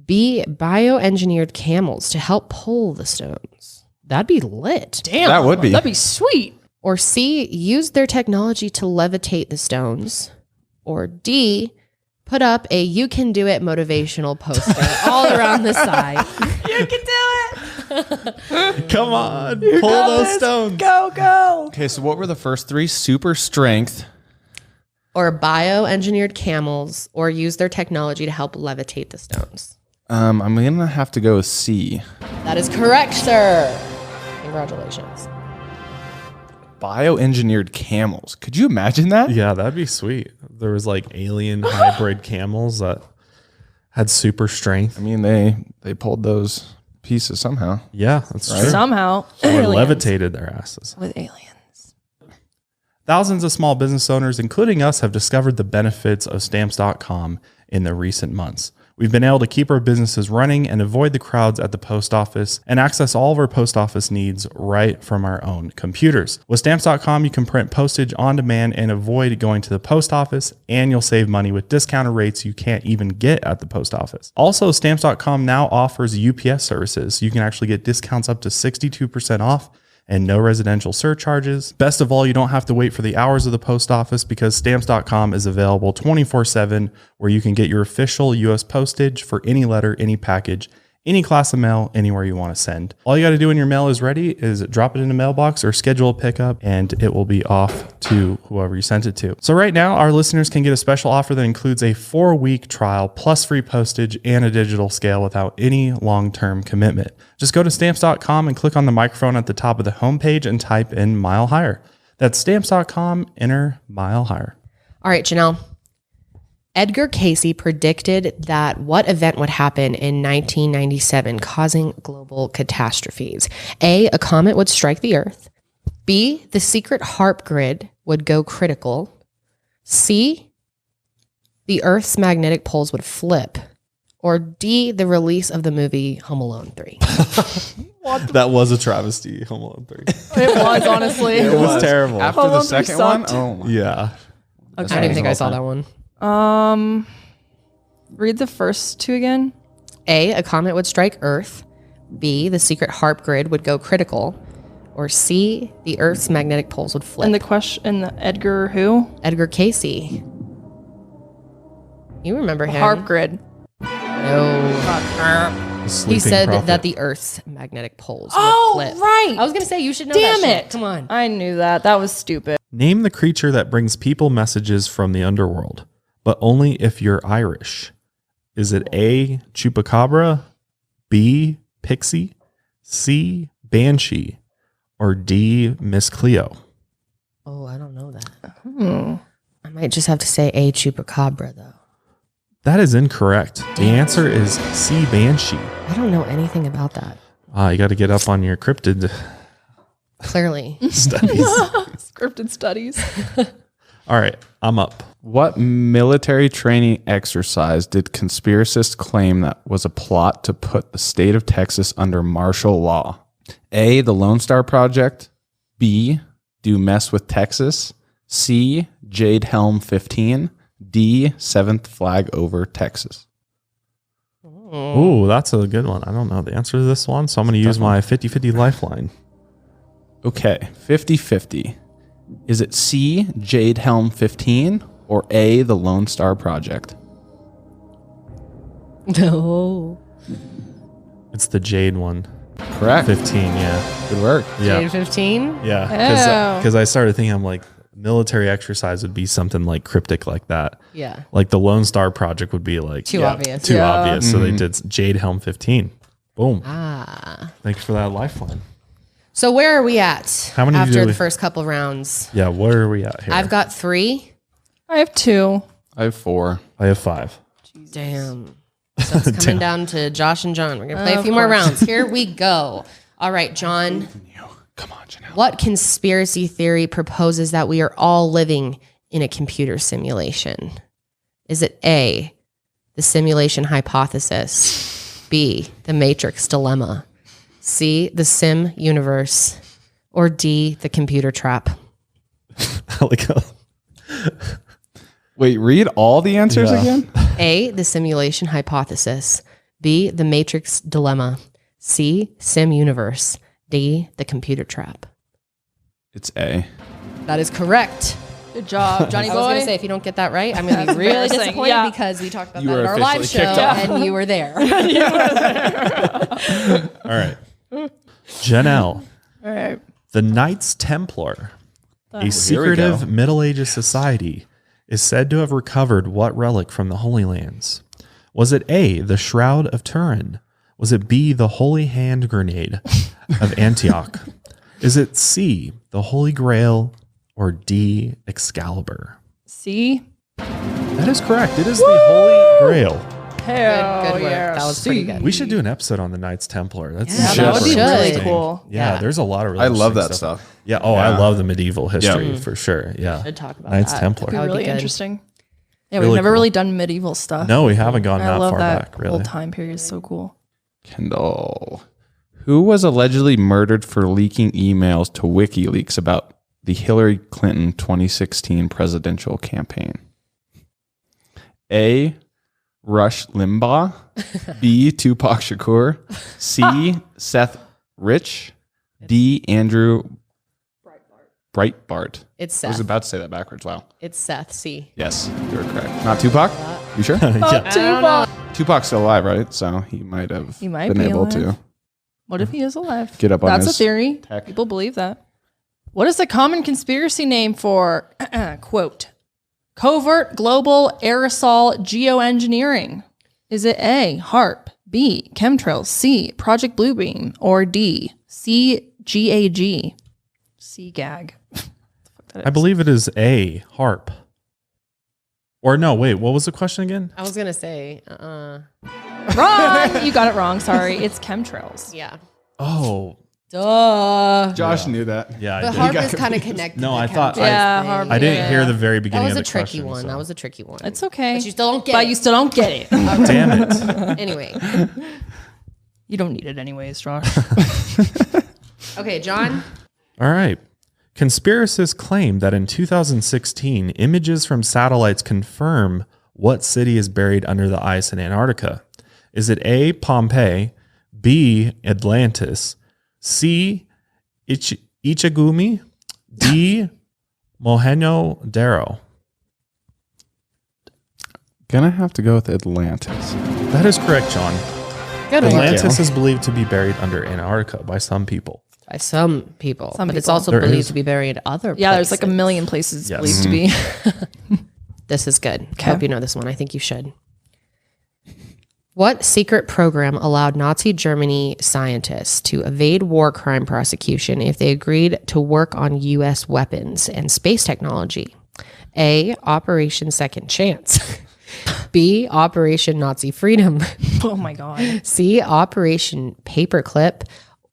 B, bioengineered camels to help pull the stones. That'd be lit. Damn, That would be. That'd be sweet. Or C, use their technology to levitate the stones. Or D, put up a you can do it motivational poster all around the side. You can do it. Come on. Pull those stones. Go, go. Okay, so what were the first three? Super strength. Or bioengineered camels, or use their technology to help levitate the stones. I'm gonna have to go with C. That is correct, sir. Congratulations. Bioengineered camels. Could you imagine that? Yeah, that'd be sweet. There was like alien hybrid camels that had super strength. I mean, they pulled those pieces somehow. Yeah, that's true. Somehow. Or aliens levitated their asses. with aliens. Thousands of small business owners, including us, have discovered the benefits of stamps.com in the recent months. We've been able to keep our businesses running and avoid the crowds at the post office and access all of our post office needs right from our own computers. With stamps.com, you can print postage on demand and avoid going to the post office, and you'll save money with discounted rates you can't even get at the post office. Also, stamps.com now offers UPS services. You can actually get discounts up to 62% off and no residential surcharges. Best of all, you don't have to wait for the hours of the post office because stamps.com is available 24/7, where you can get your official US postage for any letter, any package, any class of mail, anywhere you want to send. All you got to do when your mail is ready is drop it in a mailbox or schedule a pickup, and it will be off to whoever you sent it to. So right now, our listeners can get a special offer that includes a 4-week trial plus free postage and a digital scale without any long-term commitment. Just go to stamps.com and click on the microphone at the top of the homepage and type in Mile Higher. That's stamps.com, enter Mile Higher. All right, Janelle. Edgar Cayce predicted that what event would happen in 1997, causing global catastrophes? A, a comet would strike the Earth. B, the secret HARP grid would go critical. C, the Earth's magnetic poles would flip. Or D, the release of the movie Home Alone 3. That was a travesty, Home Alone 3. It was, honestly. It was terrible. After Hold the on, we second one? sucked. Oh my. Yeah. I don't even think I saw that one. Read the first two again. A, a comet would strike Earth. B, the secret HARP grid would go critical. Or C, the Earth's magnetic poles would flip. And the question, and the Edgar who? Edgar Cayce. You remember him? HARP grid. No. He Sleeping said prophet. that the Earth's magnetic poles Oh, would flip. right. I was going to say, you should know Damn that shit. it. Come on. I knew that. That was stupid. Name the creature that brings people messages from the underworld, but only if you're Irish. Is it A, Chupacabra, B, Pixie, C, Banshee, or D, Miss Cleo? Oh, I don't know that. I might just have to say A, Chupacabra, though. That is incorrect. The answer is C, Banshee. I don't know anything about that. You got to get up on your cryptid Clearly. studies. Scripted studies. All right, I'm up. What military training exercise did conspiracists claim that was a plot to put the state of Texas under martial law? A, the Lone Star Project. B, Do Mess with Texas. C, Jade Helm 15. D, seventh flag over Texas. Ooh, that's a good one. I don't know the answer to this one, so I'm going to use my 50-50 lifeline. Okay, 50-50. Is it C, Jade Helm 15, or A, the Lone Star Project? No. It's the Jade one. Correct. 15, yeah. Good work. Yeah. Jade 15? Yeah, because I started thinking, I'm like, military exercise would be something like cryptic like that. Yeah. Like the Lone Star Project would be like Too obvious. Too obvious. So they did Jade Helm 15. Boom. Ah. Thanks for that lifeline. So where are we at How many after do the we- first couple rounds? Yeah, where are we at here? I've got 3. I have 2. I have 4. I have 5. Damn. So it's coming down to Josh and John. We're going to play a few more rounds. Here we go. All right, John. Come on, Janelle. What conspiracy theory proposes that we are all living in a computer simulation? Is it A, the simulation hypothesis, B, the matrix dilemma, C, the sim universe, or D, the computer trap? Like Wait, read all the answers Yeah. again? A, the simulation hypothesis, B, the matrix dilemma, C, sim universe, D, the computer trap. It's A. That is correct. Good job, Johnny I was going boy. to say, if you don't get that right, I'm going to be really embarrassing. disappointed Yeah. because we talked about You that were in our live officially show kicked off. and you were there. All right. Janelle, All right. the Knights Templar, a Here we secretive go. Middle Ages society, is said to have recovered what relic from the Holy Lands? Was it A, the Shroud of Turin? Was it B, the Holy Hand Grenade of Antioch? Is it C, the Holy Grail, or D, Excalibur? C. That is correct. It is the Holy Grail. Hell Good work. yeah. That was pretty good. We should do an episode on the Knights Templar. That's Yeah, super that would be really interesting. cool. Yeah, Yeah. there's a lot of really I love interesting that stuff. Yeah. Oh, I love the medieval history Yeah. for sure. Yeah. Should talk about Knights that. Templar. Be That would be really good. interesting. Yeah, Really we've never cool. really done medieval stuff. No, we haven't gone I that love far that back, really. whole time period. It's so cool. Kendall. Who was allegedly murdered for leaking emails to WikiLeaks about the Hillary Clinton 2016 presidential campaign? A, Rush Limbaugh. B, Tupac Shakur. C, Seth Rich. D, Andrew Breitbart. It's I was Seth. about to say that backwards. Wow. It's Seth. C. Yes, you were correct. Not Tupac? You sure? Yeah. Tupac's still alive, right? So he might have He might been be able alive. to What if he is alive? get up on That's a his theory. tech. People believe that. What is the common conspiracy name for, quote, covert global aerosol geoengineering? Is it A, HARP, B, chemtrails, C, Project Bluebeam, or D, CGAG? CGAG. I believe it is A, HARP. Or no, wait, what was the question again? I was going to say, Wrong. You got it wrong. Sorry. It's chemtrails. yeah. Oh, Duh. Josh knew that. yeah, I But did. HARP is kind of connected. No, to I thought- chemtrails Yeah, thing. HARP. I didn't Yeah. hear the very That beginning was of a the tricky question. one. so- That was a tricky one. It's okay. But you still don't get But it. you still don't get it. Damn it. Anyway. You don't need it anyways, Josh. Okay, John. All right. Conspiracists claim that in 2016, images from satellites confirm what city is buried under the ice in Antarctica. Is it A, Pompeii, B, Atlantis, C, Ichigumi, D, Mohenjo-Daro? Gonna have to go with Atlantis. That is correct, John. Good one. Atlantis is believed to be buried under Antarctica by some people. By some people. Some but it's people. also There believed is. to be buried other places. Yeah, there's like a million places Yes. believed to be. This is good. I hope you know this one. I think you should. What secret program allowed Nazi Germany scientists to evade war crime prosecution if they agreed to work on U.S. weapons and space technology? A, Operation Second Chance. B, Operation Nazi Freedom. Oh my God. C, Operation Paperclip.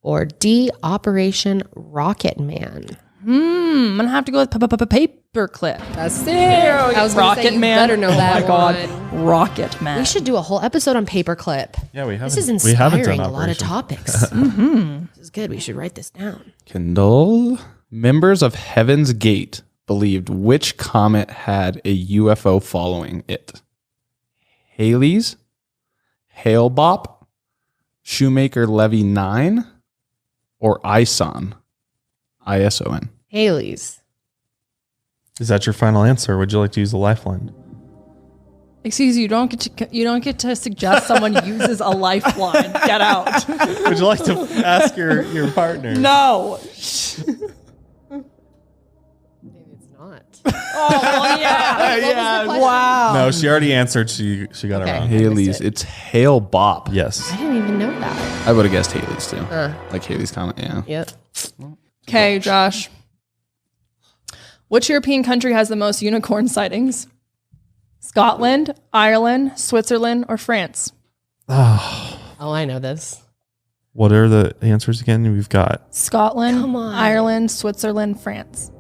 Or D, Operation Rocket Man. I'm going to have to go with paperclip. That's it. I was gonna say, Rocket you Man. better know Oh that my God. one. Rocket Man. We should do a whole episode on Paperclip. Yeah, we haven't. This is we haven't inspiring done a lot of Operation. topics. This is good. We should write this down. Kendall. Members of Heaven's Gate believed which comet had a UFO following it? Halley's, Hale-Bopp, Shoemaker-Levy 9, or ISON? ISON. Haley's. Is that your final answer? Or would you like to use the lifeline? Excuse you, you don't get to suggest someone uses a lifeline. Get out. Would you like to ask your partner? No. Maybe it's not. Oh, well, yeah. Yeah. Wow. No, she already answered. She got Okay. it wrong. Haley's. It's Hale-Bopp. Yes. I didn't even know that. I would have guessed Haley's too. Like Haley's comet, yeah. Yep. Okay, Josh. Which European country has the most unicorn sightings? Scotland, Ireland, Switzerland, or France? Oh, I know this. What are the answers again? We've got Scotland, Come on. Ireland, Switzerland, France.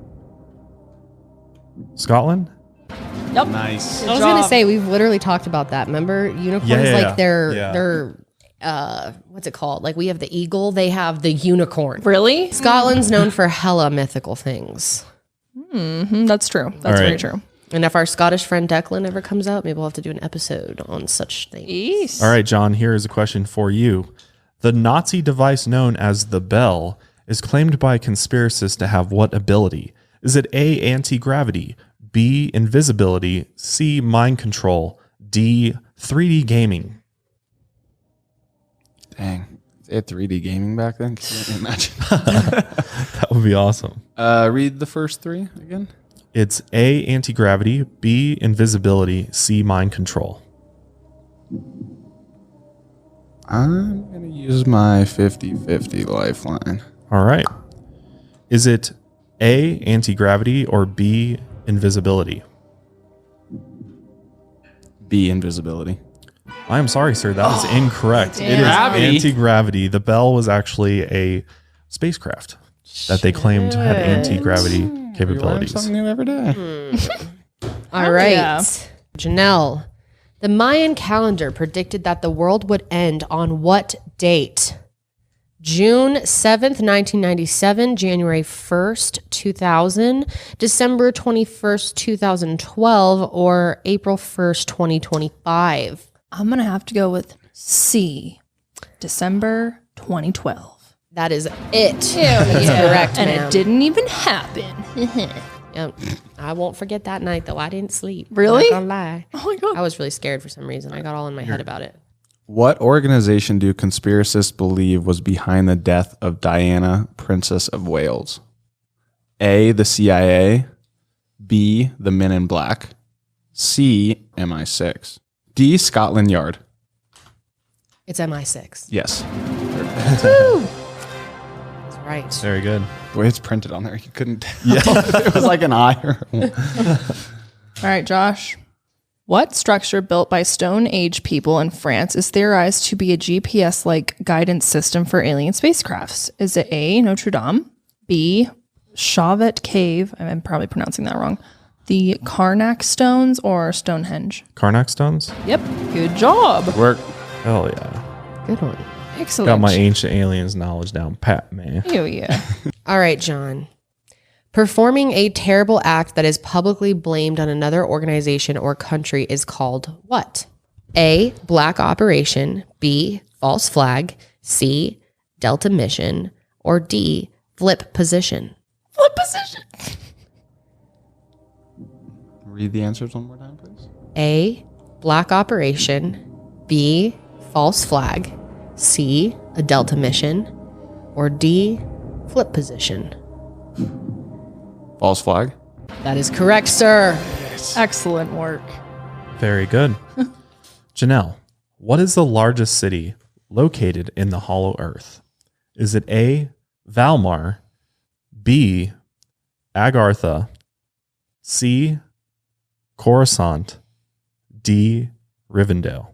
Scotland. Yep. Nice. I was going to say, we've literally talked about that. Remember, unicorns, Yeah. like they're what's it called? Like we have the eagle, they have the unicorn. Really? Scotland's known for hella mythical things. That's true. That's All very right. true. And if our Scottish friend Declan ever comes out, maybe we'll have to do an episode on such things. East. All right, John, here is a question for you. The Nazi device known as the bell is claimed by conspiracists to have what ability? Is it A, anti-gravity, B, invisibility, C, mind control, D, 3D gaming? Dang. They had 3D gaming back then? Can you imagine? That would be awesome. Read the first three again. It's A, anti-gravity, B, invisibility, C, mind control. I'm going to use my 50-50 lifeline. All right. Is it A, anti-gravity, or B, invisibility? B, invisibility. I am sorry, sir. That is incorrect. It is Gravity. anti-gravity. The Bell was actually a spacecraft that they claimed had anti-gravity You learn capabilities. something new every day. All right. yeah. Janelle, the Mayan calendar predicted that the world would end on what date? June 7th, 1997, January 1st, 2000, December 21st, 2012, or April 1st, 2025. I'm going to have to go with C, December 2012. That is it. That's correct, And ma'am. it didn't even happen. Yep. I won't forget that night, though. I didn't sleep. Really? Not gonna lie. Oh my God. I was really scared for some reason. I got all in my head about it. What organization do conspiracists believe was behind the death of Diana, Princess of Wales? A, the CIA, B, the Men in Black, C, MI6, D, Scotland Yard. It's MI6. Yes. That's right. Very good. The way it's printed on there, you couldn't tell. It was like an eye. All right, Josh. What structure built by Stone Age people in France is theorized to be a GPS-like guidance system for alien spacecrafts? Is it A, Notre Dame, B, Chauvet Cave, I'm probably pronouncing that wrong, the Karnak Stones, or Stonehenge? Karnak stones? Yep, good job. Work. Hell yeah. Good one. Excellent. Got my ancient aliens knowledge down pat, man. Oh, yeah. All right, John. Performing a terrible act that is publicly blamed on another organization or country is called what? A, black operation, B, false flag, C, Delta mission, or D, flip position. Flip position. Read the answers one more time, please. A, black operation, B, false flag, C, a Delta mission, or D, flip position. False flag. That is correct, sir. Excellent work. Very good. Janelle, what is the largest city located in the Hollow Earth? Is it A, Valmar, B, Agartha, C, Coruscant, D, Rivendell?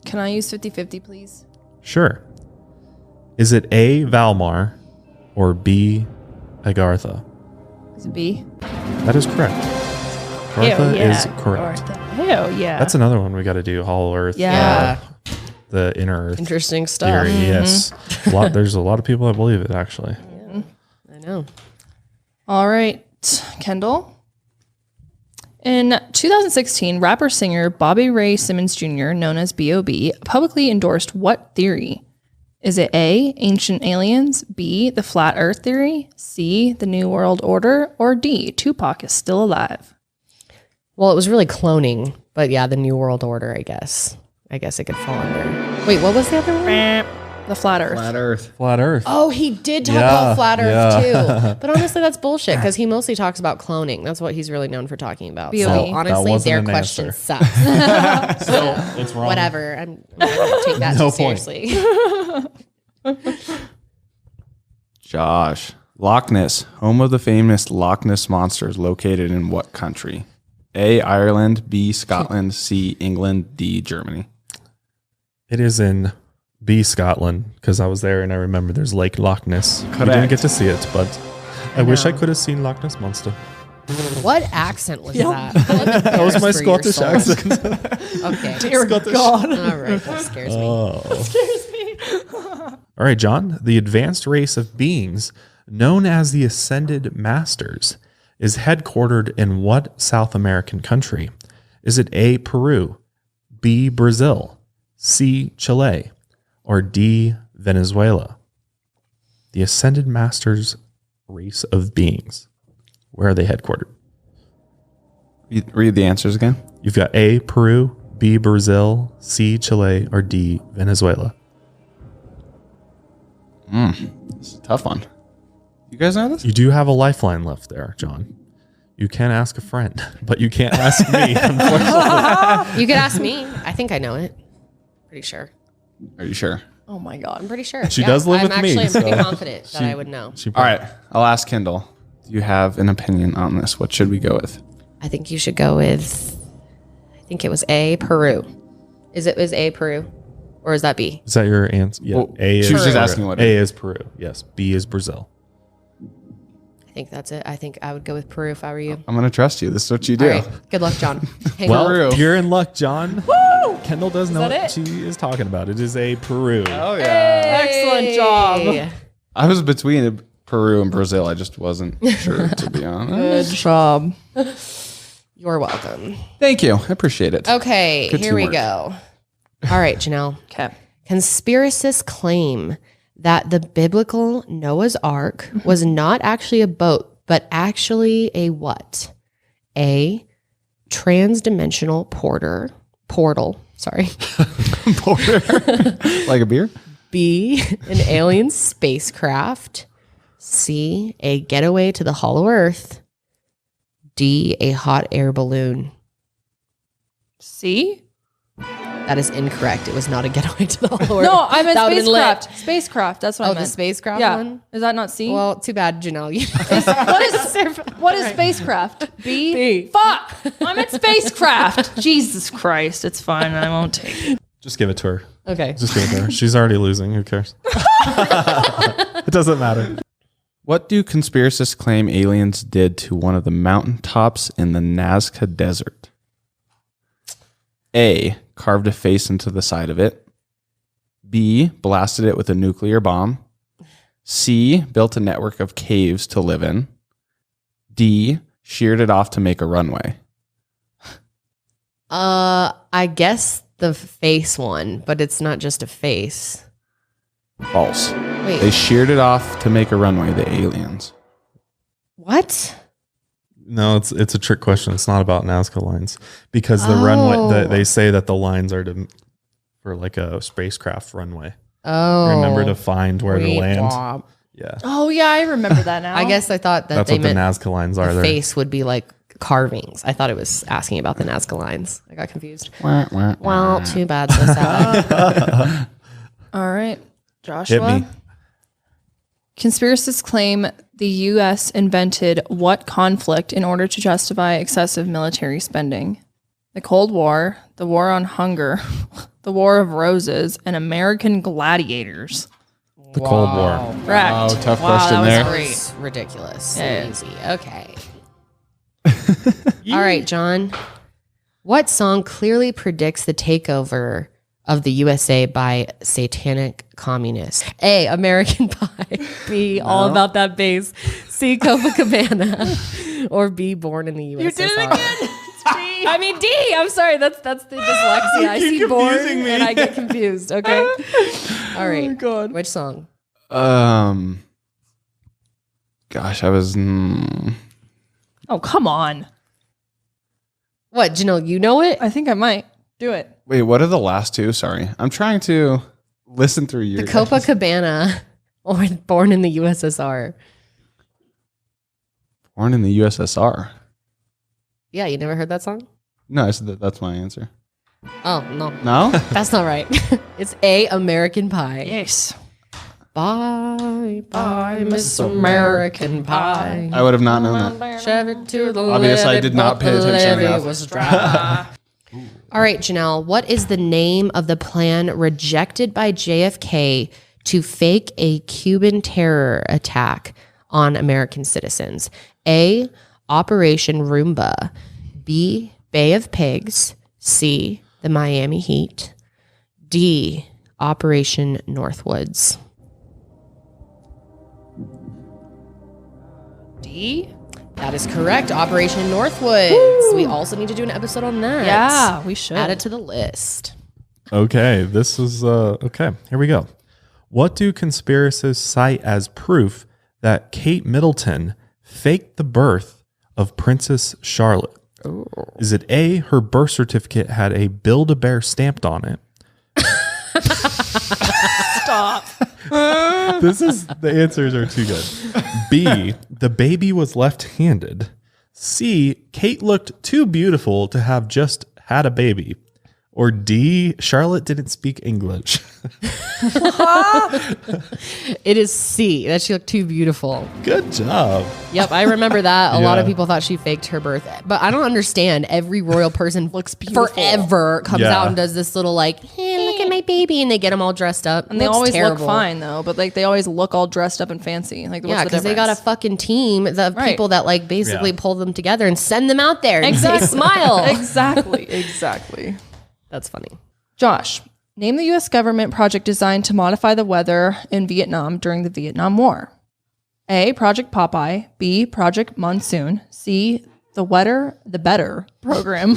Can I use 50-50, please? Sure. Is it A, Valmar, or B, Agartha? Is it B? That is correct. Agartha is correct. Hell yeah. That's another one we got to do. Hollow Earth. Yeah. The inner Earth Interesting stuff. theory. Yes. There's a lot of people that believe it, actually. I know. All right, Kendall. In 2016, rapper-singer Bobby Ray Simmons Jr., known as B.O.B., publicly endorsed what theory? Is it A, ancient aliens, B, the flat earth theory, C, the New World Order, or D, Tupac is still alive? Well, it was really cloning, but yeah, the New World Order, I guess. I guess it could fall under. Wait, what was the other one? The flat earth. Flat Earth. Oh, he did talk about flat Earth too. But honestly, that's bullshit because he mostly talks about cloning. That's what he's really known for talking about. B.O.B. So honestly, wasn't their an question answer. sucks. So it's wrong. Whatever. I'm not going to take that No too point. seriously. Josh. Loch Ness, home of the famous Loch Ness monster, is located in what country? A, Ireland, B, Scotland, C, England, D, Germany. It is in B, Scotland, because I was there and I remember there's Lake Loch Ness. We didn't Correct. get to see it, but I wish I could have seen Loch Ness Monster. What accent was that? That was my Scottish accent. Okay. Dear God. All right. That scares me. All right, John. The advanced race of beings known as the Ascended Masters is headquartered in what South American country? Is it A, Peru, B, Brazil, C, Chile, or D, Venezuela? The Ascended Masters race of beings. Where are they headquartered? Read the answers again. You've got A, Peru, B, Brazil, C, Chile, or D, Venezuela. It's a tough one. You guys know this? You do have a lifeline left there, John. You can ask a friend, but you can't ask me, unfortunately. You could ask me. I think I know it. Pretty sure. Are you sure? Oh my God. I'm pretty sure. She does live I'm with me, I'm pretty so confident that I would know. All right. I'll ask Kendall. Do you have an opinion on this? What should we go with? I think you should go with, I think it was A, Peru. Is A, Peru? Or is that B? Is that your answer? Yeah. Well, A is she was just Peru. asking what A it is Peru. Yes. B is Brazil. I think that's it. I think I would go with Peru if I were you. I'm going to trust you. This is what you do. All right. Good luck, John. Hang Well, on. Peru. you're in luck, John. Woo! Kendall does know that what she is talking about. It is a Peru. Oh, yeah. Excellent job. Hey. I was between Peru and Brazil. I just wasn't sure, to be honest. Good job. You're welcome. Thank you. I appreciate it. Okay, Good here we teamwork. go. All right, Janelle. Okay. Conspiracists claim that the biblical Noah's Ark was not actually a boat, but actually a what? A, transdimensional portal. Sorry. Like a beer? B, an alien spacecraft. C, a getaway to the hollow earth. D, a hot air balloon. See? That is incorrect. It was not a getaway to the hollow earth. No, I meant That would've been lit. spacecraft. Spacecraft. That's what I Oh, meant. the spacecraft Yeah. one? Is that not C? Well, too bad, Janelle. You What is spacecraft? B? Fuck! I meant spacecraft. Jesus Christ. It's fine. I won't take it. Just give it to her. Okay. Just give it to her. She's already losing. Who cares? It doesn't matter. What do conspiracists claim aliens did to one of the mountaintops in the Nazca Desert? A, carved a face into the side of it. B, blasted it with a nuclear bomb. C, built a network of caves to live in. D, sheared it off to make a runway. I guess the face one, but it's not just a face. False. Wait, They sheared it off to make a runway, the aliens. what? No, it's a trick question. It's not about Nazca lines because the runway. They say that the lines are for like a spacecraft runway. Oh. Remember to find where to wait, land. wah. Yeah, Oh, yeah. I remember that now. I guess I thought that that's they what the meant Nazca lines are. the There. face would be like carvings. I thought it was asking about the Nazca lines. I got confused. Wah, wah, Well, too bad. So sad. All right. Joshua. Hit me. Conspiracists claim the U.S. invented what conflict in order to justify excessive military spending? The Cold War, the War on Hunger, the War of Roses, and American Gladiators. The Cold War. Correct. Oh, tough question that there. was great. It's ridiculous. Yeah. Easy. Okay. All right, John. What song clearly predicts the takeover of the USA by satanic communists? A, American Pie. B, All About That Bass. C, Copacabana. Or B, Born in the USSR. You did it again. It's B. I mean D. I'm sorry. That's the dyslexia. I see Born and I get confused. Okay. All right. Oh my God. Which song? Gosh, I was. Oh, come on. What, Janelle? You know it? I think I might do it. Wait, what are the last two? Sorry, I'm trying to listen through your. The Copacabana or Born in the USSR. Born in the USSR. Yeah, you never heard that song? No, I said that's my answer. Oh, no. No? That's not right. It's A, American Pie. Yes. Bye, bye, Miss American Pie. I would have not known that. Shove it to the Obviously, levee, I did not but pay the attention levee enough. was dry. All right, Janelle, what is the name of the plan rejected by JFK to fake a Cuban terror attack on American citizens? A, Operation Roomba. B, Bay of Pigs. C, the Miami Heat. D, Operation Northwoods. D? That is correct. Operation Northwoods. Woo! We also need to do an episode on that. Yeah, we should. Add it to the list. Okay, this is okay. Here we go. What do conspiracists cite as proof that Kate Middleton faked the birth of Princess Charlotte? Ooh. Is it A, her birth certificate had a Build-A-Bear stamped on it? Stop. The answers are too good. B, the baby was left-handed. C, Kate looked too beautiful to have just had a baby. Or D, Charlotte didn't speak English. It is C, that she looked too beautiful. Good job. Yep, I remember that. A lot of Yeah. people thought she faked her birth. But I don't understand. Every royal person looks forever comes out and does this little like, hey, look at my baby. And they get them all dressed up. And they Looks always terrible. look fine though, but like they always look all dressed up and fancy. Like, Yeah, what's the because they got a difference? fucking team of people that like basically pull them together and send them out there and Exactly. say smile. Exactly. That's funny. Josh, name the U.S. government project designed to modify the weather in Vietnam during the Vietnam War. A, Project Popeye. B, Project Monsoon. C, the Better program.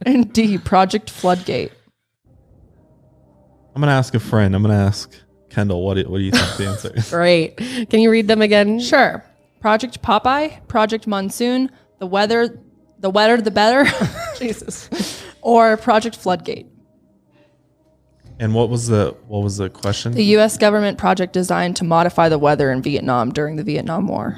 And D, Project Floodgate. I'm going to ask a friend. I'm going to ask Kendall, what do you think the answer is? Great. Can you read them again? Sure. Project Popeye, Project Monsoon, the Better, Jesus, or Project Floodgate. And what was the question? The U.S. government project designed to modify the weather in Vietnam during the Vietnam War.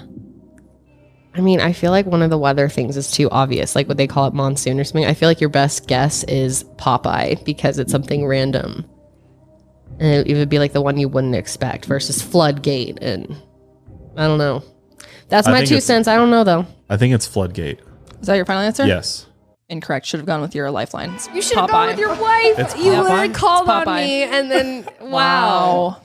I mean, I feel like one of the weather things is too obvious. Like, would they call it monsoon or something? I feel like your best guess is Popeye because it's something random. And it would be like the one you wouldn't expect versus Floodgate. And I don't know. That's my 2 cents. I don't know, though. I think it's Floodgate. Is that your final answer? Yes. Incorrect. Should have gone with your lifeline. You should have gone with your wife. It's You Popeye. literally called It's on Popeye. me. And then, wow.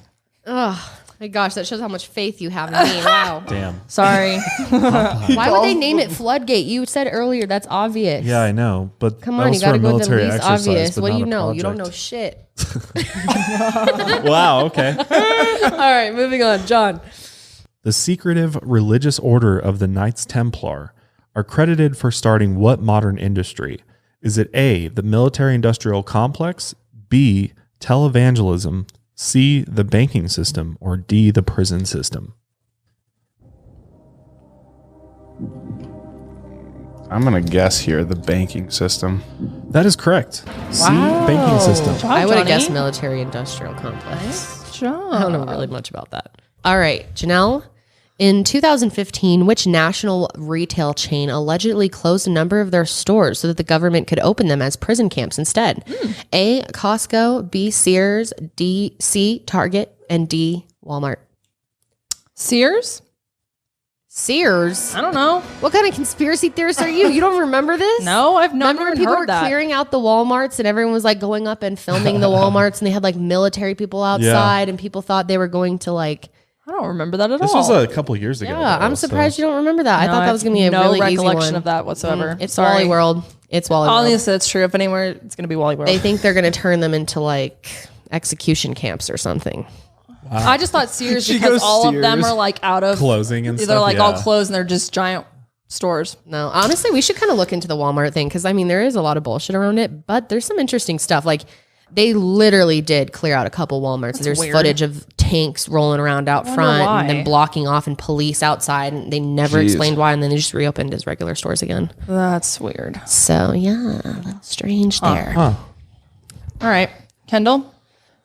Oh, my gosh. That shows how much faith you have in me. Wow. Damn. Sorry. Why would they name it Floodgate? You said earlier that's obvious. Yeah, I know. But Come that on, was you got to for a go with the military least exercise, obvious. but What do not you a know? You don't project. know shit. Wow, okay. All right, moving on. John. The secretive religious order of the Knights Templar are credited for starting what modern industry? Is it A, the military-industrial complex, B, televangelism, C, the banking system, or D, the prison system? I'm going to guess here the banking system. That is correct. C, banking system. Job, I would have Johnny. guessed military-industrial complex. Job. I don't know really much about that. All right, Janelle. In 2015, which national retail chain allegedly closed a number of their stores so that the government could open them as prison camps instead? A, Costco, B, Sears, C, Target, and D, Walmart. Sears? Sears? I don't know. What kind of conspiracy theorist are you? You don't remember this? No, I've not Remember when even people heard were that. clearing out the Walmarts and everyone was like going up and filming the Walmarts and they had like military people outside and people thought they were going to like I don't remember that at This all. was a couple years ago. Yeah, I'm surprised you don't remember that. I No, thought that was going to be a no really easy recollection one. of that whatsoever. It's Sorry. Wally World. It's Wally World. Obviously, it's true. If anywhere, it's going to be Wally World. They think they're going to turn them into like execution camps or something. I just thought Sears She because goes all of them Sears. are like out of Closing and They're stuff, like all yeah. closed and they're just giant stores. No, honestly, we should kind of look into the Walmart thing because I mean there is a lot of bullshit around it, but there's some interesting stuff. Like they literally did clear out a couple Walmarts. There's weird. footage of tanks rolling around out wonder front why. and then blocking off and police outside, and they never Jeez. explained why. And then they just reopened as regular stores again. That's weird. So yeah, a little strange there. All right, Kendall,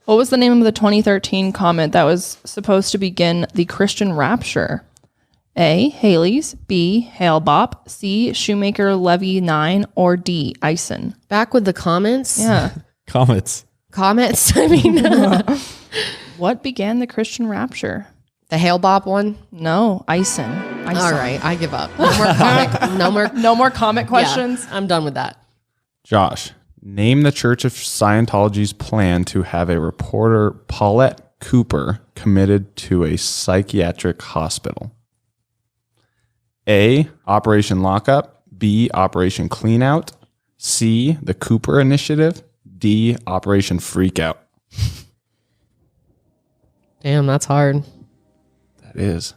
what was the name of the 2013 comet that was supposed to begin the Christian rapture? A. Halley's, B. Hale-Bopp, C. Shoemaker-Levy 9, or D. Ison? Back with the comments. Yeah. Comments. Comments. I mean, What began the Christian rapture? the Hale-Bopp one. No, Ison. All right, I give up. No more comic. No more comet questions. questions. I'm done with that. Josh, name the Church of Scientology's plan to have a reporter, Paulette Cooper, committed to a psychiatric hospital. A. Operation Lockup. B. Operation Cleanout. C. The Cooper Initiative. D. Operation Freakout. Damn, that's hard. That is.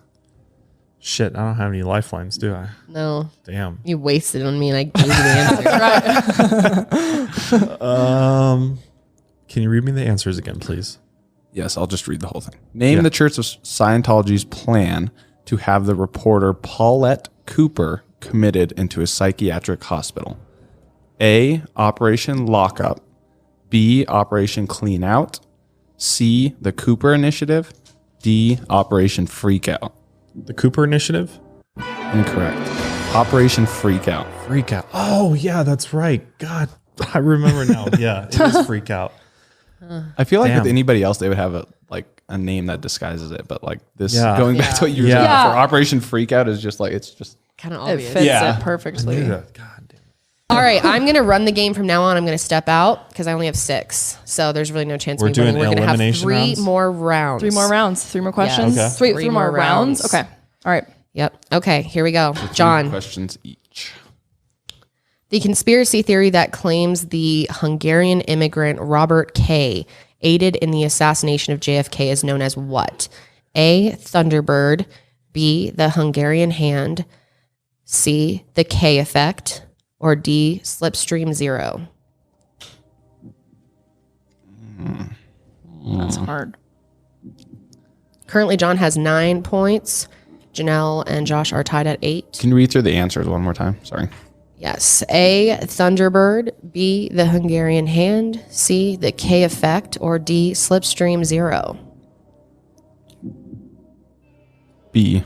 Shit, I don't have any lifelines, do I? No, Damn. you wasted on me, and I gave you the answer. Can you read me the answers again, please? Yes, I'll just read the whole thing. Name the Church of Scientology's plan to have the reporter Paulette Cooper committed into a psychiatric hospital. A. Operation Lockup. B. Operation Clean Out. C. The Cooper Initiative. D. Operation Freakout. The Cooper Initiative? Incorrect. Operation Freakout. Freak out. Oh, yeah, that's right. God, I remember now. Yeah, it is freak out. I feel like Damn. with anybody else, they would have a name that disguises it, but like this, Yeah. going back to what you were Yeah. saying Yeah. before, Operation Freakout is just like it's just. Kind of It obvious. fits Yeah. it perfectly. God damn. All right, I'm going to run the game from now on. I'm going to step out because I only have 6. So there's really no chance We're of me winning. doing We're going to have elimination 3 rounds? more rounds. 3 more rounds. 3 more questions. Yes. Three, Three three more more rounds. rounds. Okay. All right. Yep. Okay, here we go. 3 John, questions each. the conspiracy theory that claims the Hungarian immigrant Robert K. aided in the assassination of JFK is known as what? A. Thunderbird. B. The Hungarian Hand. C. The K effect. Or D. Slipstream Zero. That's hard. Currently, John has 9 points. Janelle and Josh are tied at 8. Can you read through the answers one more time? Sorry. Yes. A. Thunderbird. B. The Hungarian Hand. C. The K effect. Or D. Slipstream Zero. B.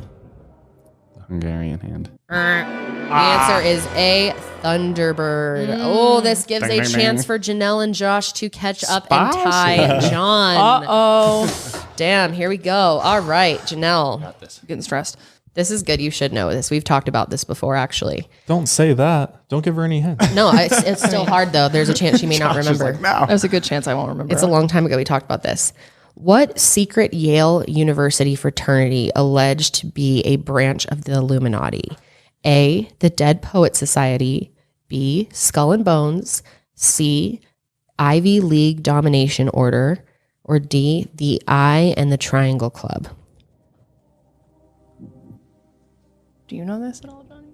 The Hungarian Hand. The answer is A. Thunderbird. Oh, this gives Ding, a ding, chance ding. for Janelle and Josh to catch up and tie John. Oh, Damn, here we go. All right, Janelle. getting stressed. This is good. You should know this. We've talked about this before, actually. Don't say that. Don't give her any hints. No, it's still hard, though. There's a chance she may not remember. There's a good chance I won't remember. It's a long time ago we talked about this. What secret Yale University fraternity alleged to be a branch of the Illuminati? A. The Dead Poet Society. B. Skull and Bones. C. Ivy League Domination Order. Or D. The Eye and the Triangle Club. Do you know this at all, Johnny?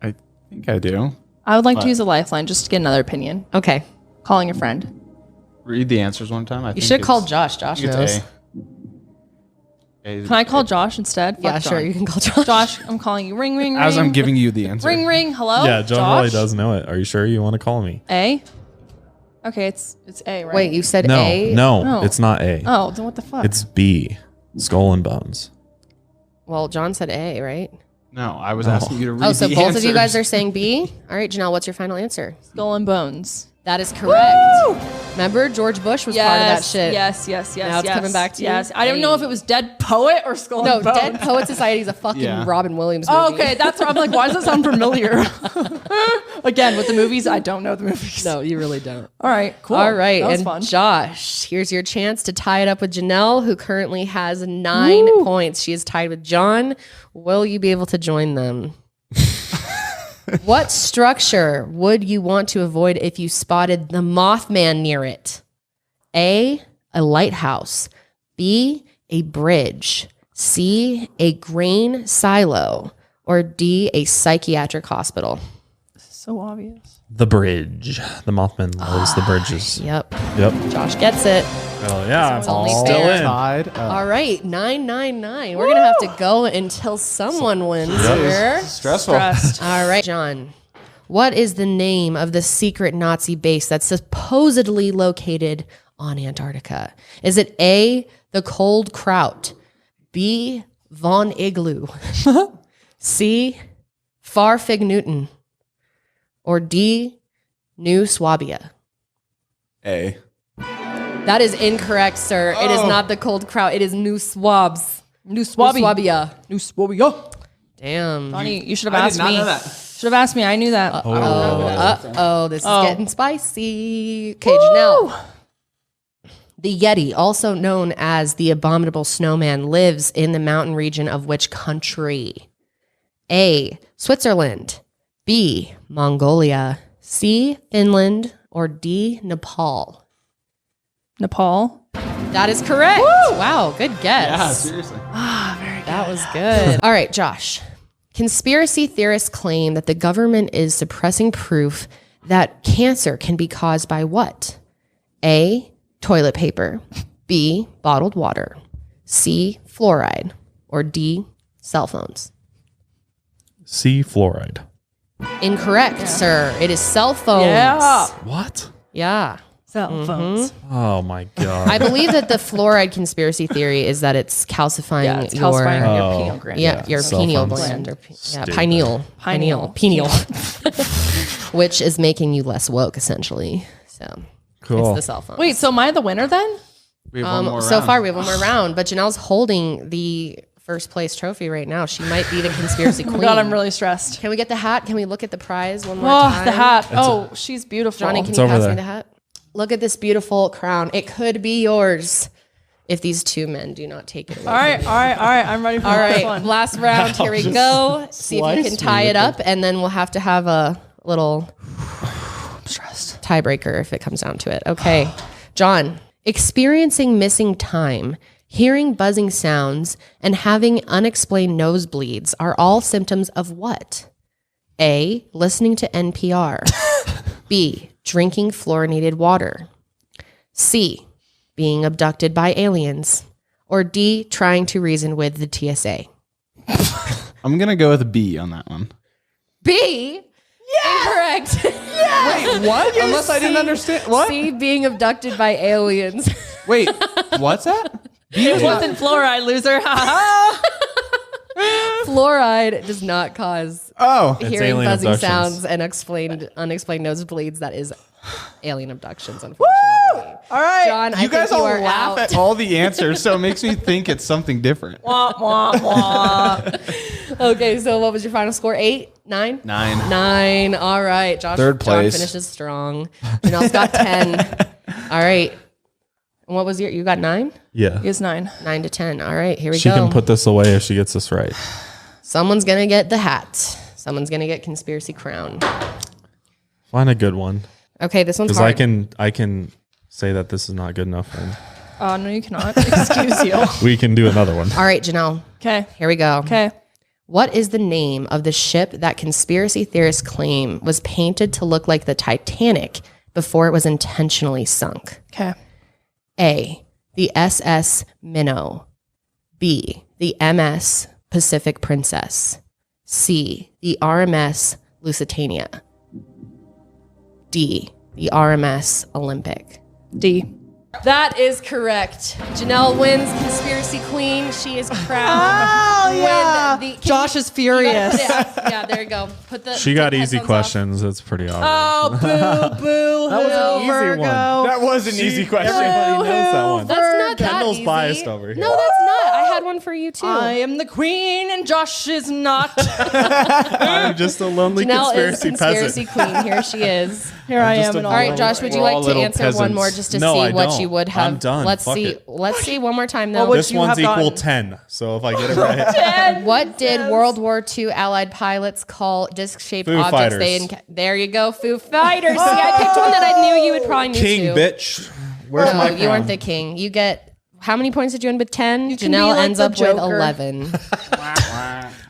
I think I do. I would like to use a lifeline just to get another opinion. Okay. Calling a friend. Read the answers one time. You should have called Josh. Josh knows. Can I call Josh instead? Yeah, Fuck sure. John. You can call Josh. Josh, I'm calling you. Ring, ring, ring. As I'm giving you the answer. Ring, ring. Hello? Yeah, John Josh? really does know it. Are you sure you want to call me? A? Okay, it's A, right? Wait, you said No, A? no, it's not A. Oh, then what the fuck? It's B. Skull and Bones. Well, John said A, right? No, I was asking you to read Oh, so the both answers. of you guys are saying B? All right, Janelle, what's your final answer? Skull and Bones. That is correct. Woo! Remember, George Bush was part of that shit. Yes. Now it's coming back to you. Yes. I didn't know if it was Dead Poet or Skull and Bones. Dead Poet Society is a fucking Robin Williams movie. Oh, okay. That's what I'm like, why does that sound familiar? Again, with the movies, I don't know the movies. No, you really don't. All right, cool. All right. That was And fun. Josh, here's your chance to tie it up with Janelle, who currently has 9 points. She is tied with John. Will you be able to join them? What structure would you want to avoid if you spotted the Mothman near it? A lighthouse. B, a bridge. C, a grain silo. Or D, a psychiatric hospital. So obvious. The bridge. The Mothman loves the bridges. Yep. Josh Gets it. Oh yeah, It's only all fair. still in. Tied. All right, 999. We're going to have to go until someone wins here. Stressful. All right, John. What is the name of the secret Nazi base that's supposedly located on Antarctica? Is it A, the Cold Kraut, B, Von Igloo, C, Farfig Newton, or D, New Swabia? A. That is incorrect, sir. It is not the Cold Kraut. It is New Swabs. New Swabia. New Swabia. Damn. Donnie, you should have asked me. Should have asked me. I knew that. This is getting spicy. Okay, Janelle. The Yeti, also known as the Abominable Snowman, lives in the mountain region of which country? A, Switzerland. B, Mongolia. C, Finland. Or D, Nepal. Nepal. That is correct. Woo! Wow, good guess. Yeah, seriously. That was good. All right, Josh. Conspiracy theorists claim that the government is suppressing proof that cancer can be caused by what? A, toilet paper. B, bottled water. C, fluoride. Or D, cell phones. C, fluoride. Incorrect, sir. It is cell phones. Yeah. What? Yeah. Cell phones. Oh my god. I believe that the fluoride conspiracy theory is that it's calcifying Yeah, it's your calcifying your pineal gland. your Cell pineal phones. gland or Stupid. pineal, which is making you less woke essentially. So Cool. it's the cell phone. Wait, so am I the winner then? We have one more so round. far we have one more round, but Janelle's holding the first place trophy right now. She might be the conspiracy queen. God, I'm really stressed. Can we get the hat? Can we look at the prize one more Oh, time? the hat. She's beautiful. Johnny, can It's you over pass there. me the hat? Look at this beautiful crown. It could be yours if these two men do not take it away. All right. I'm ready for All the next right, one. last round. Here we go. See if you can tie it up, and then we'll have to have a little tiebreaker if it comes down to it. Okay, John. Experiencing missing time, hearing buzzing sounds, and having unexplained nosebleeds are all symptoms of what? A, listening to NPR. B, drinking fluorinated water. C, being abducted by aliens. Or D, trying to reason with the TSA. I'm going to go with B on that one. B? Incorrect. Wait, what? Unless I didn't understand. What? C, being abducted by aliens. Wait, what's that? B is not- Wasn't fluoride, loser. Fluoride does not cause Oh. hearing alien buzzing abductions. sounds and unexplained nosebleeds. That is alien abductions, unfortunately. All right. John, I You guys think you all are laugh out. at all the answers, so it makes me think it's something different. Wah, wah, wah. Okay, so what was your final score? 8? 9? 9. 9. All right. Josh, Third John place. finishes strong. Janelle's got 10. All right. And what was you got 9? Yeah. He is 9. 9 to 10. All right, here we She go. can put this away if she gets this right. Someone's going to get the hat. Someone's going to get conspiracy crown. Find a good one. Okay, this one's Because hard. I can say that this is not good enough and Oh, no, you cannot. Excuse you. we can do another one. All right, Janelle. Okay. Here we go. Okay. What is the name of the ship that conspiracy theorists claim was painted to look like the Titanic before it was intentionally sunk? Okay. A, the SS Minnow. B, the MS Pacific Princess. C, the RMS Lusitania. D, the RMS Olympic. D. That is correct. Janelle wins Conspiracy Queen. She is crowned. Oh, yeah. Josh is furious. Yeah, there you go. She got easy headphones questions. It's pretty obvious. Oh, boo, boo. That was an easy Virgo. one. That was an easy question. Everybody knows that one. That's not that Kendall's easy. biased over here. No, that's not. I had one for you too. I am the queen and Josh is not. I'm just a lonely Janelle is conspiracy Conspiracy peasant. Queen. Here she is. Here I just am. a And All right, Josh, would you We're all like to little answer one peasants. more just to No, see I what don't. you would have? I'm done. Let's Fuck see. it. Let's see one more time though. What would This you one's have equal gotten? 10. So if I get it right. What did World War II Allied pilots call disc-shaped Foo objects? Fighters. There you go, Foo Fighters. See, I picked one that I knew you would probably knew King, too. bitch. Where's my No, you aren't the king. You get how many points did you end with? 10. can be Janelle like ends the up with Joker. 11.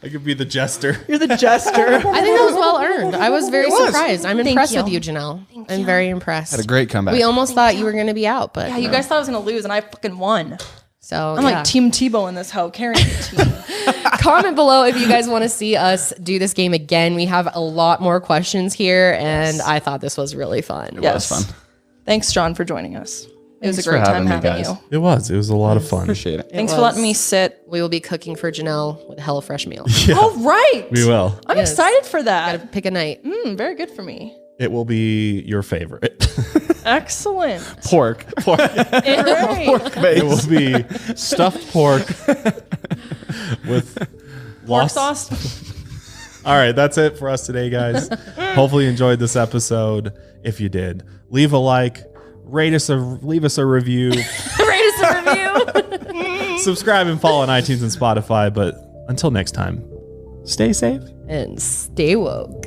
I could be the jester. You're the jester. I think that was well earned. I was very was. surprised. I'm Thank impressed you. with you, Janelle. I'm very impressed. Had a great comeback. We almost thought you were going to be out, but Yeah, you guys thought I was going to lose and I fucking won. so I'm like Team Tebow in this hoe, carrying the team. Comment below if you guys want to see us do this game again. We have a lot more questions here, and I thought this was really fun. Yes. That was fun. Thanks, John, for joining us. It was a Thanks great for time having me, having guys. you. It was. It was a lot of fun. Appreciate it. Thanks for letting me sit. We will be cooking for Janelle with a HelloFresh meal. Oh, right. We will. I'm Yes. excited for that. Gotta pick a night. Very good for me. It will be your favorite. Excellent. Pork. Great. It will be stuffed pork with Pork lost. sauce. All right, that's it for us today, guys. Hopefully you enjoyed this episode. If you did, leave a like, leave us a review, Rate us a review. subscribe and follow on iTunes and Spotify. But until next time, stay safe. And stay woke.